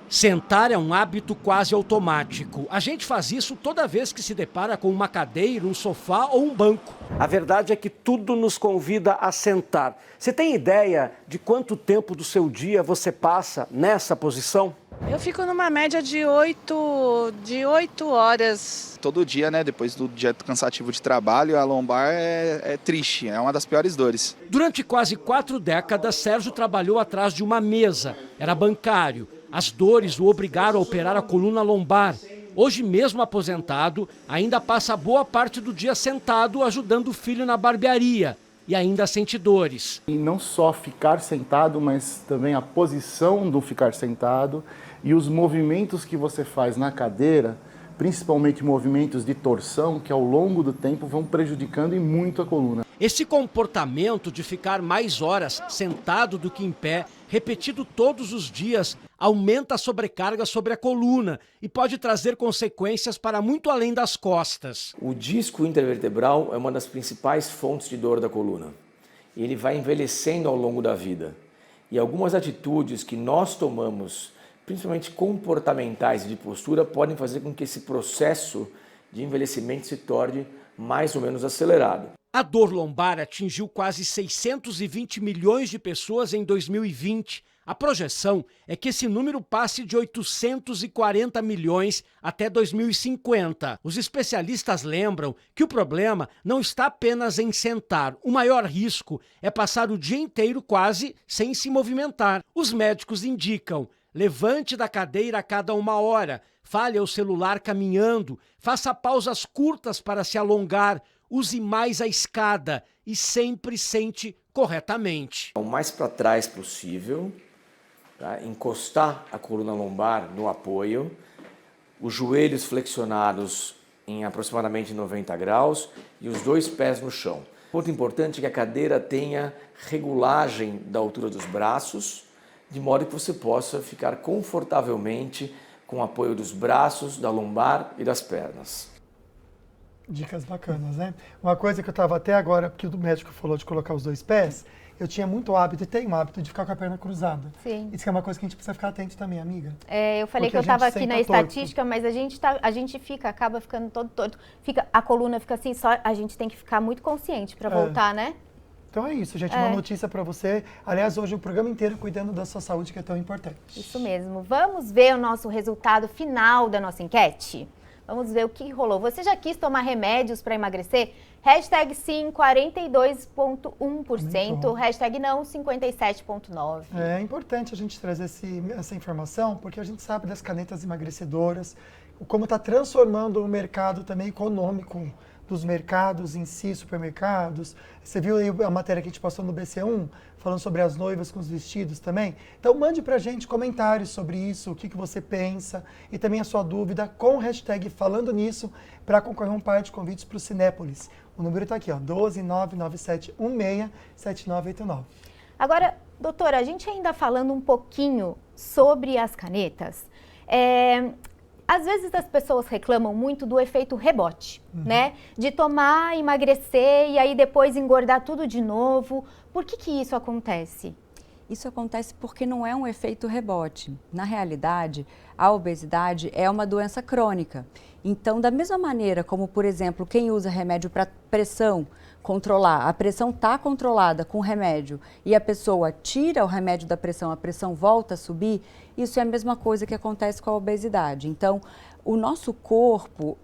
Sentar é um hábito quase automático. A gente faz isso toda vez que se depara com uma cadeira, um sofá ou um banco. A verdade é que tudo nos convida a sentar. Você tem ideia de quanto tempo do seu dia você passa nessa posição? Eu fico numa média de 8 horas. Todo dia, né? Depois do dia cansativo de trabalho, a lombar é triste, é uma das piores dores. Durante quase 4 décadas, Sérgio trabalhou atrás de uma mesa. Era bancário. As dores o obrigaram a operar a coluna lombar. Hoje, mesmo aposentado, ainda passa boa parte do dia sentado ajudando o filho na barbearia. E ainda sente dores. E não só ficar sentado, mas também a posição do ficar sentado e os movimentos que você faz na cadeira, principalmente movimentos de torção, que ao longo do tempo vão prejudicando e muito a coluna. Esse comportamento de ficar mais horas sentado do que em pé, repetido todos os dias, aumenta a sobrecarga sobre a coluna e pode trazer consequências para muito além das costas. O disco intervertebral é uma das principais fontes de dor da coluna. Ele vai envelhecendo ao longo da vida. E algumas atitudes que nós tomamos, principalmente comportamentais e de postura, podem fazer com que esse processo de envelhecimento se torne mais ou menos acelerado. A dor lombar atingiu quase 620 milhões de pessoas em 2020. A projeção é que esse número passe de 840 milhões até 2050. Os especialistas lembram que o problema não está apenas em sentar. O maior risco é passar o dia inteiro quase sem se movimentar. Os médicos indicam: levante da cadeira a cada 1 hora, fale ao celular caminhando, faça pausas curtas para se alongar, use mais a escada e sempre sente corretamente. O mais para trás possível, tá? Encostar a coluna lombar no apoio, os joelhos flexionados em aproximadamente 90 graus e os 2 pés no chão. Ponto importante é que a cadeira tenha regulagem da altura dos braços, de modo que você possa ficar confortavelmente com o apoio dos braços, da lombar e das pernas. Dicas bacanas, né? Uma coisa que eu estava até agora, porque o médico falou de colocar os 2 pés, eu tinha muito hábito, e tenho um hábito de ficar com a perna cruzada. Sim. Isso é uma coisa que a gente precisa ficar atento também, amiga. Eu falei porque que eu estava aqui na estatística, mas a gente acaba ficando todo torto. A coluna fica assim, só a gente tem que ficar muito consciente para voltar, né? Então é isso, gente, uma notícia para você. Aliás, hoje o programa inteiro cuidando da sua saúde, que é tão importante. Isso mesmo. Vamos ver o nosso resultado final da nossa enquete? Vamos ver o que rolou. Você já quis tomar remédios para emagrecer? Hashtag sim, 42,1%. Hashtag não, 57,9%. É importante a gente trazer essa informação, porque a gente sabe das canetas emagrecedoras, como está transformando o mercado também econômico dos mercados em si, supermercados. Você viu aí a matéria que a gente passou no BC1, falando sobre as noivas com os vestidos também? Então mande pra gente comentários sobre isso, o que você pensa e também a sua dúvida com o hashtag Falando Nisso para concorrer um par de convites para o Cinépolis. O número está aqui, ó, 12997167989. Agora, doutora, a gente ainda falando um pouquinho sobre as canetas, às vezes as pessoas reclamam muito do efeito rebote, né? De tomar, emagrecer e aí depois engordar tudo de novo. Por que isso acontece? Isso acontece porque não é um efeito rebote. Na realidade, a obesidade é uma doença crônica. Então, da mesma maneira como, por exemplo, quem usa remédio para pressão, controlar, a pressão está controlada com o remédio e a pessoa tira o remédio da pressão, a pressão volta a subir, isso é a mesma coisa que acontece com a obesidade. Então, o nosso corpo,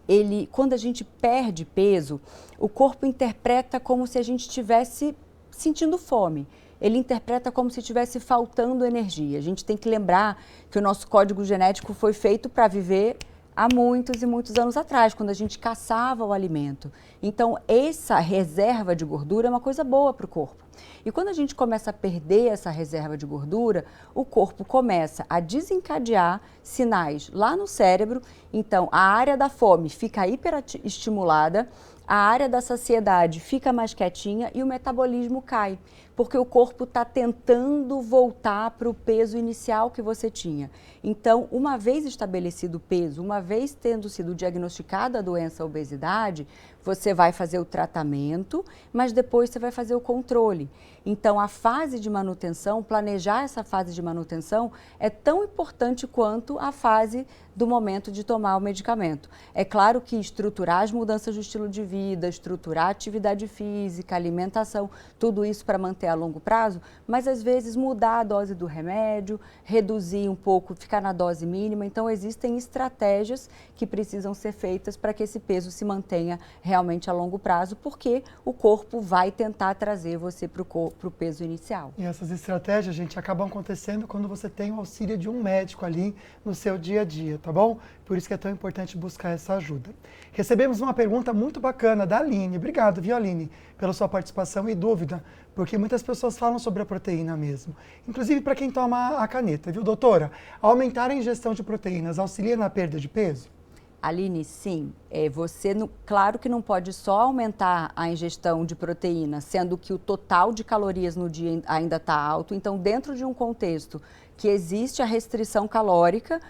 quando a gente perde peso, o corpo interpreta como se a gente estivesse sentindo fome. Ele interpreta como se estivesse faltando energia. A gente tem que lembrar que o nosso código genético foi feito para viver há muitos e muitos anos atrás, quando a gente caçava o alimento. Então, essa reserva de gordura é uma coisa boa para o corpo. E quando a gente começa a perder essa reserva de gordura, o corpo começa a desencadear sinais lá no cérebro. Então, a área da fome fica hiperestimulada, a área da saciedade fica mais quietinha e o metabolismo cai, porque o corpo está tentando voltar para o peso inicial que você tinha. Então, uma vez estabelecido o peso, uma vez tendo sido diagnosticada a doença, a obesidade, você vai fazer o tratamento, mas depois você vai fazer o controle. Então, a fase de manutenção, planejar essa fase de manutenção é tão importante quanto a fase do momento de tomar o medicamento. É claro que estruturar as mudanças do estilo de vida, estruturar a atividade física, alimentação, tudo isso para manter a longo prazo, mas às vezes mudar a dose do remédio, reduzir um pouco, ficar na dose mínima. Então, existem estratégias que precisam ser feitas para que esse peso se mantenha realmente a longo prazo, porque o corpo vai tentar trazer você para o peso inicial. E essas estratégias, gente, acabam acontecendo quando você tem o auxílio de um médico ali no seu dia a dia, tá bom? Por isso que é tão importante buscar essa ajuda. Recebemos uma pergunta muito bacana da Aline. Obrigado, viu, Aline, pela sua participação e dúvida, porque muitas pessoas falam sobre a proteína mesmo. Inclusive para quem toma a caneta, viu, doutora? Aumentar a ingestão de proteínas auxilia na perda de peso? Aline, sim. Claro que não pode só aumentar a ingestão de proteína, sendo que o total de calorias no dia ainda está alto. Então, dentro de um contexto que existe a restrição calórica,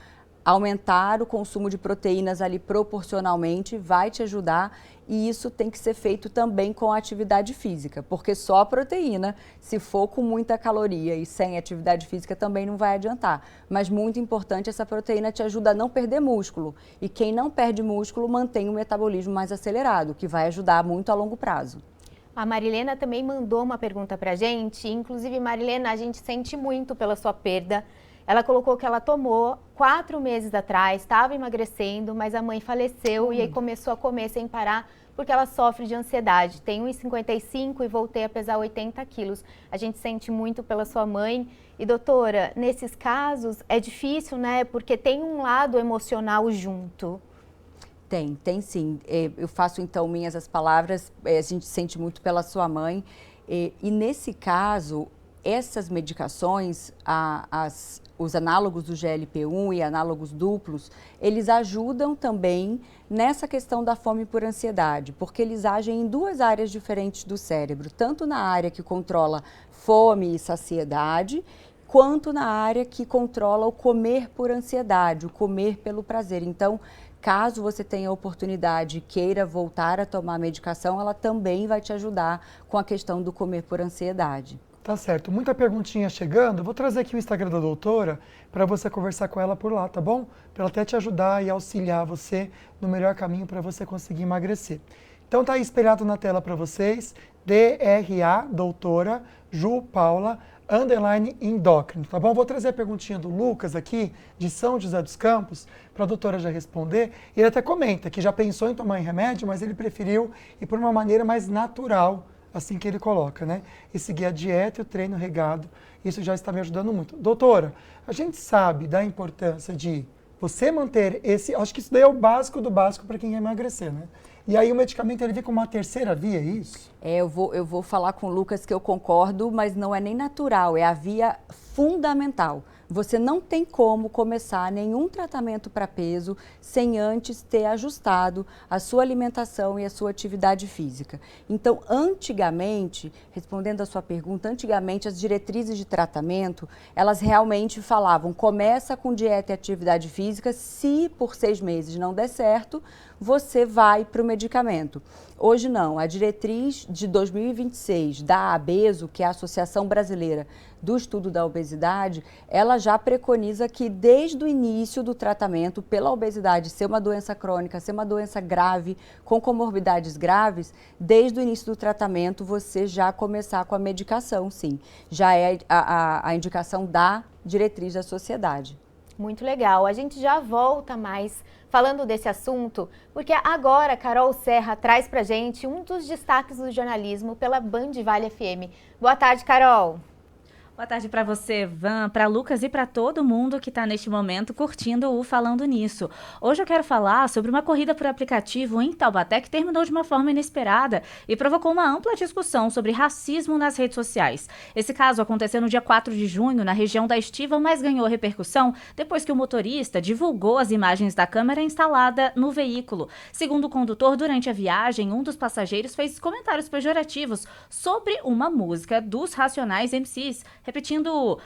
aumentar o consumo de proteínas ali proporcionalmente vai te ajudar, e isso tem que ser feito também com a atividade física, porque só a proteína, se for com muita caloria e sem atividade física, também não vai adiantar. Mas muito importante, essa proteína te ajuda a não perder músculo, e quem não perde músculo mantém o metabolismo mais acelerado, que vai ajudar muito a longo prazo. A Marilena também mandou uma pergunta pra gente, inclusive, Marilena, a gente sente muito pela sua perda. Ela colocou que ela tomou 4 meses atrás, estava emagrecendo, mas a mãe faleceu e aí começou a comer sem parar porque ela sofre de ansiedade. Tem 1,55 e voltei a pesar 80 quilos. A gente sente muito pela sua mãe. E doutora, nesses casos é difícil, né? Porque tem um lado emocional junto. Tem sim. Eu faço então minhas as palavras, a gente sente muito pela sua mãe. E nesse caso, essas medicações, os análogos do GLP-1 e análogos duplos, eles ajudam também nessa questão da fome por ansiedade, porque eles agem em 2 áreas diferentes do cérebro, tanto na área que controla fome e saciedade, quanto na área que controla o comer por ansiedade, o comer pelo prazer. Então, caso você tenha a oportunidade e queira voltar a tomar a medicação, ela também vai te ajudar com a questão do comer por ansiedade. Tá certo. Muita perguntinha chegando. Vou trazer aqui o Instagram da doutora para você conversar com ela por lá, tá bom? Para ela até te ajudar e auxiliar você no melhor caminho para você conseguir emagrecer. Então tá aí espelhado na tela para vocês, DRA, doutora Ju Paula _endócrino, tá bom? Vou trazer a perguntinha do Lucas aqui, de São José dos Campos, para a doutora já responder. Ele até comenta que já pensou em tomar remédio, mas ele preferiu ir por uma maneira mais natural, assim que ele coloca, né? E seguir a dieta e o treino regado. Isso já está me ajudando muito. Doutora, a gente sabe da importância de você manter esse... Acho que isso daí é o básico do básico para quem quer emagrecer, né? E aí o medicamento ele vem como uma terceira via, é isso? Eu vou falar com o Lucas que eu concordo, mas não é nem natural, é a via fundamental. Você não tem como começar nenhum tratamento para peso sem antes ter ajustado a sua alimentação e a sua atividade física. Então, antigamente, respondendo a sua pergunta, antigamente as diretrizes de tratamento, elas realmente falavam, começa com dieta e atividade física, se por 6 meses não der certo, você vai para o medicamento. Hoje não, a diretriz de 2026 da ABESO, que é a Associação Brasileira do Estudo da Obesidade, ela já preconiza que desde o início do tratamento pela obesidade ser uma doença crônica, ser uma doença grave, com comorbidades graves, desde o início do tratamento você já começar com a medicação, sim. Já é a indicação da diretriz da sociedade. Muito legal. A gente já volta mais falando desse assunto, porque agora Carol Serra traz pra gente um dos destaques do jornalismo pela Band Vale FM. Boa tarde, Carol. Boa tarde para você, Van, para Lucas e para todo mundo que está neste momento curtindo o Falando Nisso. Hoje eu quero falar sobre uma corrida por aplicativo em Taubaté que terminou de uma forma inesperada e provocou uma ampla discussão sobre racismo nas redes sociais. Esse caso aconteceu no dia 4 de junho, na região da Estiva, mas ganhou repercussão depois que o motorista divulgou as imagens da câmera instalada no veículo. Segundo o condutor, durante a viagem, um dos passageiros fez comentários pejorativos sobre uma música dos Racionais MCs, repetindo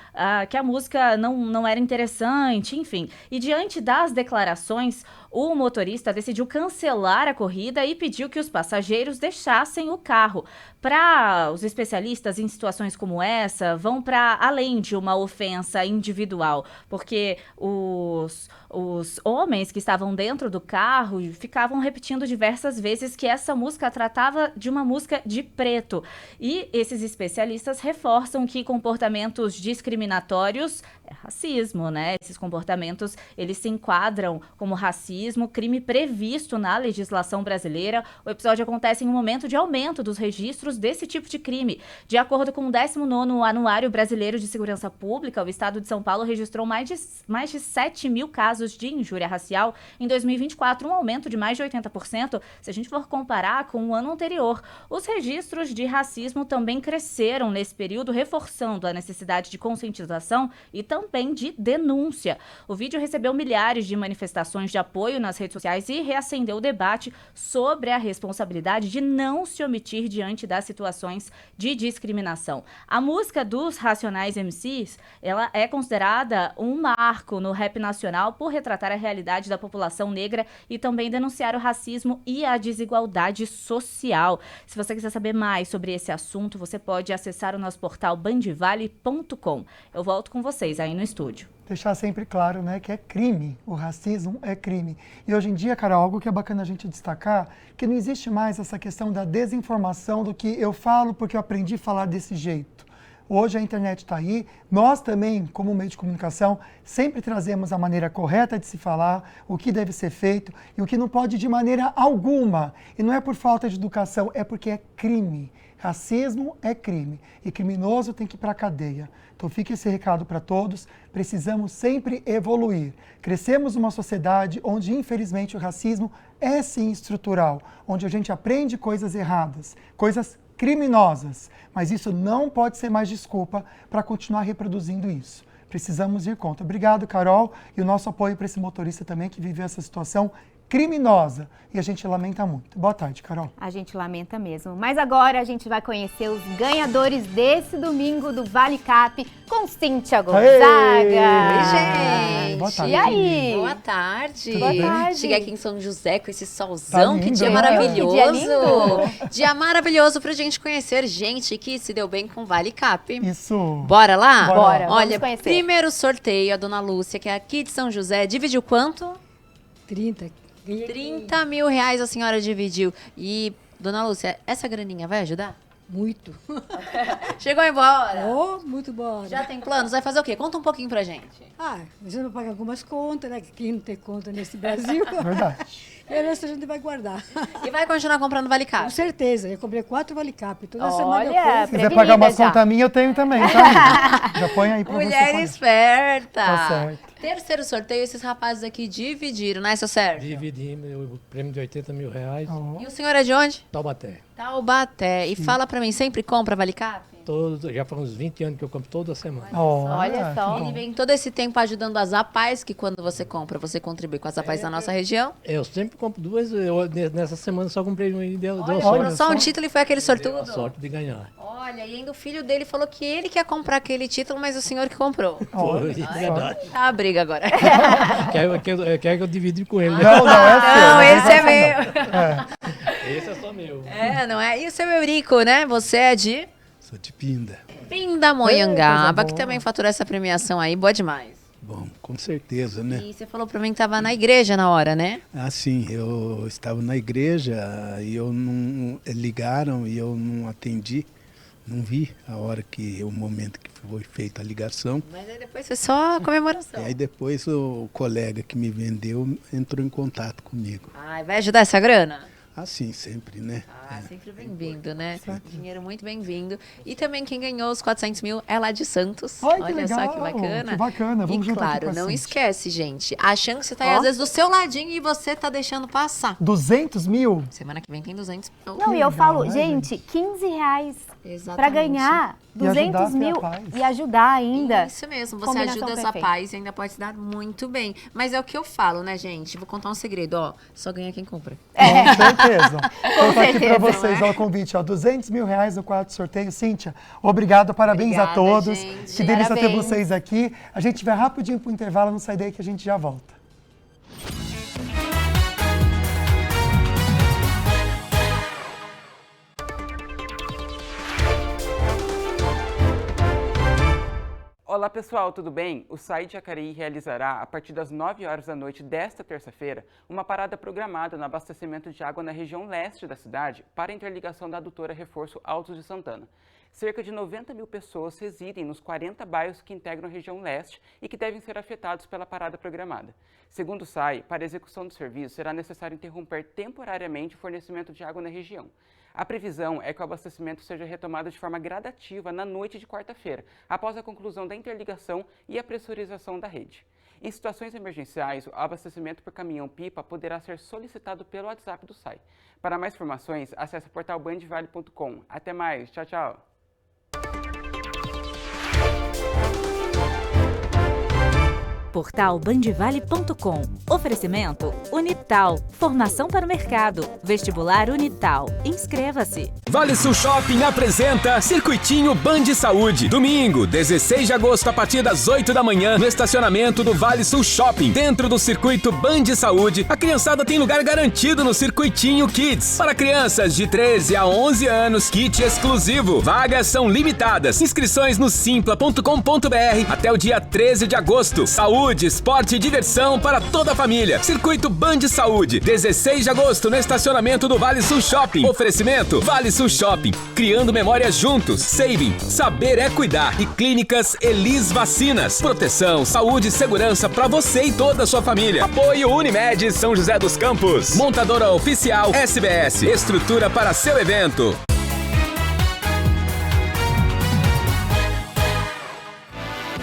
que a música não era interessante, enfim. E diante das declarações, o motorista decidiu cancelar a corrida e pediu que os passageiros deixassem o carro. Para os especialistas em situações como essa, vão para além de uma ofensa individual, porque os homens que estavam dentro do carro ficavam repetindo diversas vezes que essa música tratava de uma música de preto. E esses especialistas reforçam que comportamentos discriminatórios é racismo, né? Esses comportamentos, eles se enquadram como racismo, crime previsto na legislação brasileira. O episódio acontece em um momento de aumento dos registros desse tipo de crime. De acordo com o 19º Anuário Brasileiro de Segurança Pública, o estado de São Paulo registrou mais de 7 mil casos de injúria racial em 2024, um aumento de mais de 80% se a gente for comparar com o ano anterior. Os registros de racismo também cresceram nesse período, reforçando a necessidade de conscientização e também de denúncia. O vídeo recebeu milhares de manifestações de apoio nas redes sociais e reacendeu o debate sobre a responsabilidade de não se omitir diante das situações de discriminação. A música dos Racionais MCs, ela é considerada um marco no rap nacional por retratar a realidade da população negra e também denunciar o racismo e a desigualdade social. Se você quiser saber mais sobre esse assunto, você pode acessar o nosso portal bandvale.com. Eu volto com vocês aí no estúdio. Deixar sempre claro, né, que é crime, o racismo é crime. E hoje em dia, cara, algo que é bacana a gente destacar, que não existe mais essa questão da desinformação do que eu falo porque eu aprendi a falar desse jeito. Hoje a internet está aí, nós também, como meio de comunicação, sempre trazemos a maneira correta de se falar, o que deve ser feito e o que não pode de maneira alguma. E não é por falta de educação, é porque é crime. Racismo é crime e criminoso tem que ir para a cadeia. Então fica esse recado para todos, precisamos sempre evoluir. Crescemos numa sociedade onde infelizmente o racismo é sim estrutural, onde a gente aprende coisas erradas, coisas criminosas, mas isso não pode ser mais desculpa para continuar reproduzindo isso. Precisamos ir contra. Obrigado, Carol, e o nosso apoio para esse motorista também que viveu essa situação criminosa e a gente lamenta muito. Boa tarde, Carol. A gente lamenta mesmo. Mas agora a gente vai conhecer os ganhadores desse domingo do Vale Cap com Cíntia Gonzaga. Oi, gente. Boa tarde. E aí? Boa tarde. Boa tarde. Cheguei aqui em São José com esse solzão. Tá lindo, que dia né? maravilhoso. Que dia lindo. Dia maravilhoso pra gente conhecer gente que se deu bem com Vale Cap. Isso. Bora lá? Bora. Olha, Vamos conhecer. primeiro sorteio, a dona Lúcia, que é aqui de São José, dividiu quanto? 30. 30 mil reais a senhora dividiu. E, dona Lúcia, essa graninha vai ajudar? Muito. Chegou embora? Oh, muito bom. Já tem planos? Vai fazer o quê? Conta um pouquinho pra gente. Ah, a gente vai pagar algumas contas, né? Que quem não tem conta nesse Brasil. Verdade. E a nossa a gente vai guardar. E vai continuar comprando Valicap? Com certeza. Eu comprei 4 Valicap. Toda semana Olha, eu compro. Se quiser pagar umas contas minhas, eu tenho também, tá? Já põe aí pra Mulher você. esperta. Tá certo. Terceiro sorteio, esses rapazes aqui dividiram, né, seu Sérgio? Dividimos o prêmio de 80 mil reais. E o senhor é de onde? Taubaté. Taubaté. E fala pra mim, sempre compra Valicap? Já faz uns 20 anos que eu compro toda semana. Olha só. Ele vem todo esse tempo ajudando as APAES, que quando você compra, você contribui com as APAES da nossa região. Eu sempre compro duas. Nessa semana só comprei um e deu Olha, sorte. só um título e foi aquele sortudo? Deu a sorte de ganhar. Olha, e ainda o filho dele falou que ele quer comprar aquele título, mas o senhor que comprou. Foi, verdade. Tá a briga agora. Quer que eu divide com ele. Não, esse é meu. Esse é só meu. Não é? E o seu Eurico, né? Você é de? Sou de Pinda. Pindamonhangaba, que também faturou essa premiação aí, boa demais. Bom, com certeza, né? E você falou pra mim que tava na igreja na hora, né? Ah, sim, eu estava na igreja e ligaram e eu não atendi, não vi o momento que foi feita a ligação. Mas aí depois foi só comemoração. E aí depois o colega que me vendeu entrou em contato comigo. Vai ajudar essa grana? Ah, sim, sempre, né? Sempre bem-vindo, né? Dinheiro muito bem-vindo. E também quem ganhou os 400 mil é lá de Santos. Ai, Olha legal, só que bacana. Que bacana, vamos e juntar aqui claro, com a não Santos. esquece, gente. A chance tá aí, às vezes, do seu ladinho e você tá deixando passar. 200 mil? Semana que vem tem 200 mil. Não, e eu falo, gente, 15 reais para ganhar 200 mil e ajudar ainda. Isso mesmo, você Combinação ajuda essa perfeita. paz e ainda pode se dar muito bem. Mas é o que eu falo, né, gente? Vou contar um segredo, ó. Só ganha quem compra. Com certeza. Com Vou aqui certeza, para vocês, não é? ó, o convite, ó, 200 mil reais no quadro de sorteio. Cíntia, obrigado, parabéns a todos. gente. Que delícia ter Parabéns. vocês aqui. A gente vai rapidinho pro intervalo, não sai daí que a gente já volta. Olá pessoal, tudo bem? O SAI de Jacareí realizará, a partir das 9 horas da noite desta terça-feira, uma parada programada no abastecimento de água na região leste da cidade para a interligação da adutora Reforço Altos de Santana. Cerca de 90 mil pessoas residem nos 40 bairros que integram a região leste e que devem ser afetados pela parada programada. Segundo o SAI, para a execução do serviço será necessário interromper temporariamente o fornecimento de água na região. A previsão é que o abastecimento seja retomado de forma gradativa na noite de quarta-feira, após a conclusão da interligação e a pressurização da rede. Em situações emergenciais, o abastecimento por caminhão-pipa poderá ser solicitado pelo WhatsApp do SAI. Para mais informações, acesse portalbandvale.com. Até mais, tchau, tchau! Portal bandvale.com. Oferecimento Unital. Formação para o mercado. Vestibular Unital. Inscreva-se. Vale Sul Shopping apresenta Circuitinho Band Saúde. Domingo, 16 de agosto, a partir das 8 da manhã, no estacionamento do Vale Sul Shopping. Dentro do Circuito Band Saúde, a criançada tem lugar garantido no Circuitinho Kids. Para crianças de 13 a 11 anos, kit exclusivo. Vagas são limitadas. Inscrições no simpla.com.br até o dia 13 de agosto. Saúde, esporte e diversão para toda a família. Circuito Band Saúde, 16 de agosto, no estacionamento do Vale Sul Shopping. Oferecimento Vale Sul Shopping, criando memórias juntos. Saving, saber é cuidar. E Clínicas Elis Vacinas, proteção, saúde e segurança para você e toda a sua família. Apoio Unimed São José dos Campos. Montadora oficial SBS, estrutura para seu evento.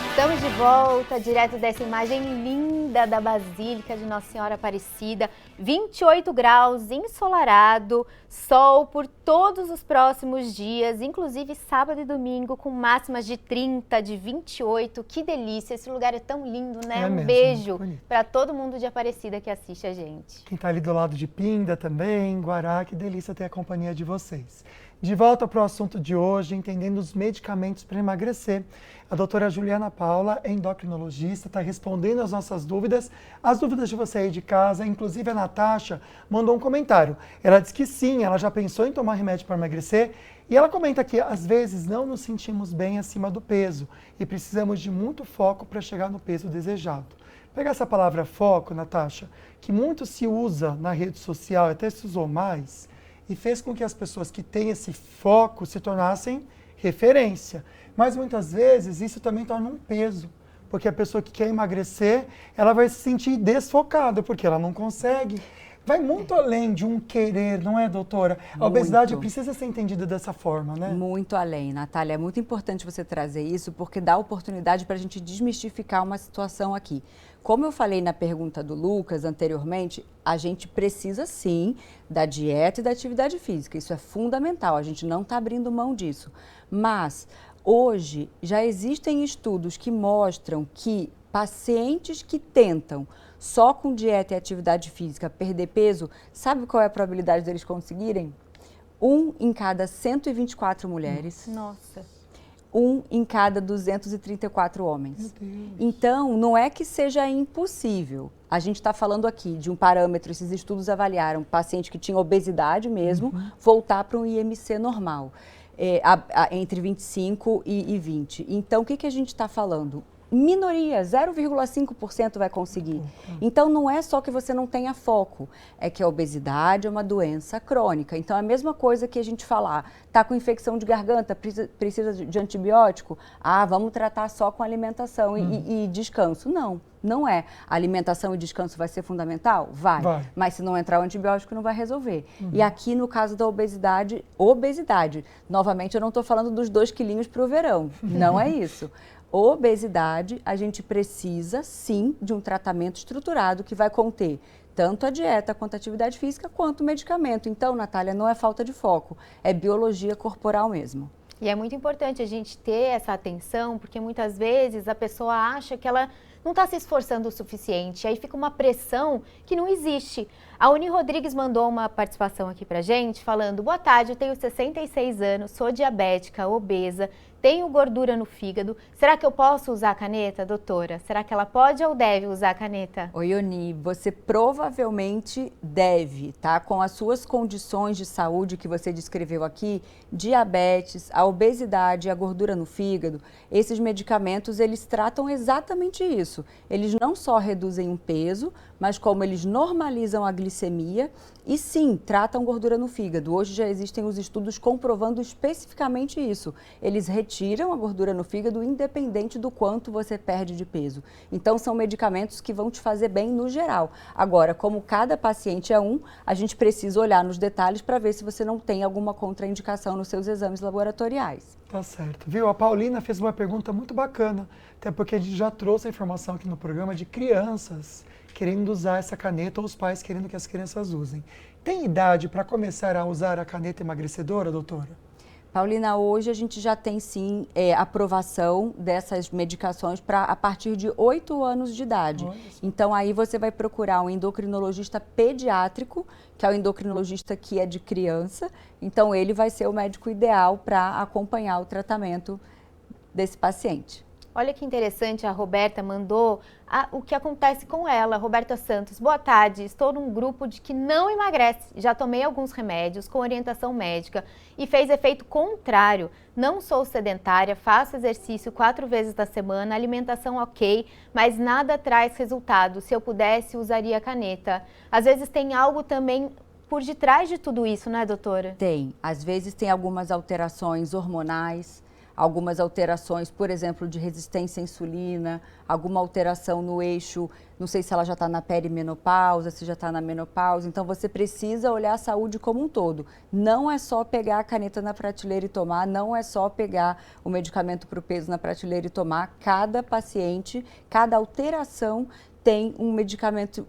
Estamos de volta, direto dessa imagem linda da Basílica de Nossa Senhora Aparecida. 28 graus, ensolarado, sol por todos os próximos dias, inclusive sábado e domingo, com máximas de 30, de 28. Que delícia, esse lugar é tão lindo, né? É um mesmo, beijo para todo mundo de Aparecida que assiste a gente. Quem está ali do lado de Pinda também, Guará, que delícia ter a companhia de vocês. De volta para o assunto de hoje, entendendo os medicamentos para emagrecer. A doutora Juliana Paula, endocrinologista, está respondendo as nossas dúvidas, as dúvidas de você aí de casa. Inclusive a Natasha mandou um comentário. Ela diz que sim, ela já pensou em tomar remédio para emagrecer e ela comenta que às vezes não nos sentimos bem acima do peso e precisamos de muito foco para chegar no peso desejado. Pega essa palavra foco, Natasha, que muito se usa na rede social, até se usou mais. e fez com que as pessoas que têm esse foco se tornassem referência. Mas muitas vezes isso também torna um peso, porque a pessoa que quer emagrecer, ela vai se sentir desfocada, porque ela não consegue. Vai muito além de um querer, não é, doutora? A obesidade precisa ser entendida dessa forma, né? Muito além, Natália. É muito importante você trazer isso, porque dá oportunidade para a gente desmistificar uma situação aqui. Como eu falei na pergunta do Lucas anteriormente, a gente precisa sim da dieta e da atividade física. Isso é fundamental, a gente não está abrindo mão disso. Mas hoje já existem estudos que mostram que pacientes que tentam só com dieta e atividade física perder peso, sabe qual é a probabilidade deles conseguirem? 1 em cada 124 mulheres. Nossa. 1 em cada 234 homens. Então, não é que seja impossível. A gente está falando aqui de um parâmetro, esses estudos avaliaram paciente que tinha obesidade mesmo, voltar para um IMC normal, entre 25 e 20. Então, o que a gente está falando? Minoria, 0,5% vai conseguir. Então, não é só que você não tenha foco, é que a obesidade é uma doença crônica. Então, é a mesma coisa que a gente falar, tá com infecção de garganta, precisa de antibiótico? Ah, vamos tratar só com alimentação e descanso. Não, não é. A alimentação e descanso vai ser fundamental? Vai. Mas se não entrar o antibiótico, não vai resolver. E aqui, no caso da obesidade, novamente, eu não estou falando dos 2 quilinhos para o verão, não é isso. Obesidade, a gente precisa sim de um tratamento estruturado que vai conter tanto a dieta quanto a atividade física, quanto o medicamento. Então, Natália, não é falta de foco, é biologia corporal mesmo. E é muito importante a gente ter essa atenção, porque muitas vezes a pessoa acha que ela não está se esforçando o suficiente, aí fica uma pressão que não existe. A Uni Rodrigues mandou uma participação aqui pra gente, falando: boa tarde, eu tenho 66 anos, sou diabética, obesa, tenho gordura no fígado. Será que eu posso usar a caneta, doutora? Será que ela pode ou deve usar a caneta? Oi, Oni, você provavelmente deve, tá? Com as suas condições de saúde que você descreveu aqui, diabetes, a obesidade, a gordura no fígado, esses medicamentos, eles tratam exatamente isso. Eles não só reduzem o peso, mas como eles normalizam a glicemia e sim, tratam gordura no fígado. Hoje já existem os estudos comprovando especificamente isso. Eles retiram a gordura no fígado independente do quanto você perde de peso. Então, são medicamentos que vão te fazer bem no geral. Agora, como cada paciente é a gente precisa olhar nos detalhes para ver se você não tem alguma contraindicação nos seus exames laboratoriais. Tá certo. Viu? A Paulina fez uma pergunta muito bacana, até porque a gente já trouxe a informação aqui no programa de crianças querendo usar essa caneta ou os pais querendo que as crianças usem. Tem idade para começar a usar a caneta emagrecedora, doutora? Paulina, hoje a gente já tem sim aprovação dessas medicações a partir de 8 anos de idade. Então aí você vai procurar um endocrinologista pediátrico, que é o endocrinologista que é de criança. Então ele vai ser o médico ideal para acompanhar o tratamento desse paciente. Olha que interessante, a Roberta mandou o que acontece com ela. Roberta Santos: boa tarde, estou num grupo de que não emagrece. Já tomei alguns remédios com orientação médica e fez efeito contrário. Não sou sedentária, faço exercício 4 vezes da semana, alimentação ok, mas nada traz resultado. Se eu pudesse, usaria a caneta. Às vezes tem algo também por detrás de tudo isso, né, doutora? Tem. Às vezes tem algumas alterações hormonais, algumas alterações, por exemplo, de resistência à insulina, alguma alteração no eixo, não sei se ela já está na perimenopausa, se já está na menopausa. Então, você precisa olhar a saúde como um todo. Não é só pegar a caneta na prateleira e tomar, não é só pegar o medicamento para o peso na prateleira e tomar. Cada paciente, cada alteração tem um medicamento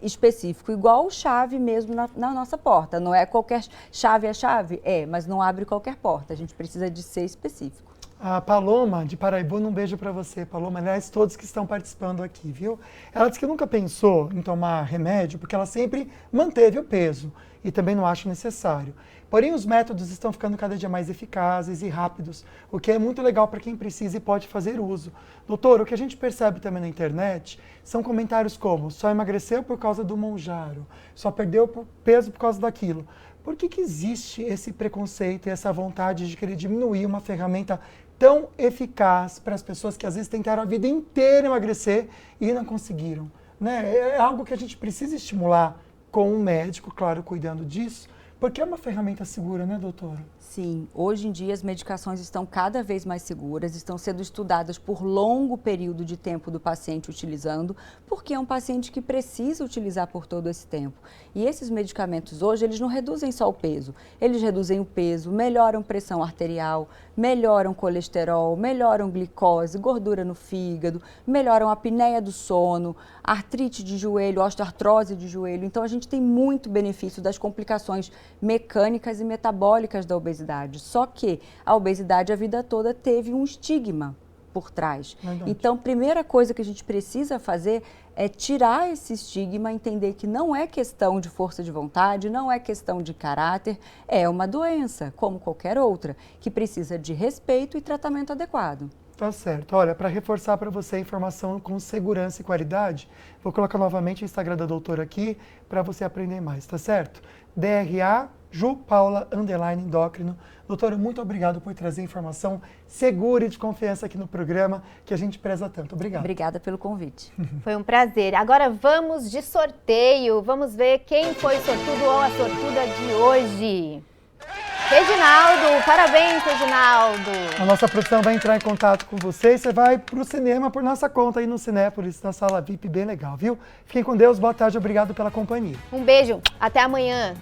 específico, igual chave mesmo na nossa porta. Não é qualquer chave é chave? Mas não abre qualquer porta. A gente precisa de ser específico. A Paloma, de Paraibuna, um beijo para você, Paloma. Aliás, todos que estão participando aqui, viu? Ela disse que nunca pensou em tomar remédio, porque ela sempre manteve o peso e também não acha necessário. Porém, os métodos estão ficando cada dia mais eficazes e rápidos, o que é muito legal para quem precisa e pode fazer uso. Doutor, o que a gente percebe também na internet são comentários como: só emagreceu por causa do Monjaro, só perdeu peso por causa daquilo. Por que existe esse preconceito e essa vontade de querer diminuir uma ferramenta tão eficaz para as pessoas que às vezes tentaram a vida inteira emagrecer e não conseguiram? Né? É algo que a gente precisa estimular com um médico, claro, cuidando disso, Porque é uma ferramenta segura, né, doutora? Sim, hoje em dia as medicações estão cada vez mais seguras, estão sendo estudadas por longo período de tempo do paciente utilizando, porque é um paciente que precisa utilizar por todo esse tempo. E esses medicamentos hoje, eles não reduzem só o peso, eles reduzem o peso, melhoram pressão arterial, melhoram colesterol, melhoram glicose, gordura no fígado, melhoram a apneia do sono, artrite de joelho, osteoartrose de joelho. Então a gente tem muito benefício das complicações mecânicas e metabólicas da obesidade. Só que a obesidade a vida toda teve um estigma por trás. Verdade. Então, primeira coisa que a gente precisa fazer é tirar esse estigma, entender que não é questão de força de vontade, não é questão de caráter, é uma doença, como qualquer outra, que precisa de respeito e tratamento adequado. Tá certo. Olha, para reforçar para você a informação com segurança e qualidade, vou colocar novamente o Instagram da doutora aqui para você aprender mais, tá certo? DRA Ju Paula _endócrino. Doutora, muito obrigado por trazer informação segura e de confiança aqui no programa, que a gente preza tanto. Obrigado. Obrigada pelo convite. Foi um prazer. Agora vamos de sorteio. Vamos ver quem foi o sortudo ou a sortuda de hoje. Reginaldo, parabéns, Reginaldo. A nossa produção vai entrar em contato com você e você vai pro cinema por nossa conta aí no Cinépolis, na sala VIP, bem legal, viu? Fiquem com Deus, boa tarde, obrigado pela companhia. Um beijo, até amanhã.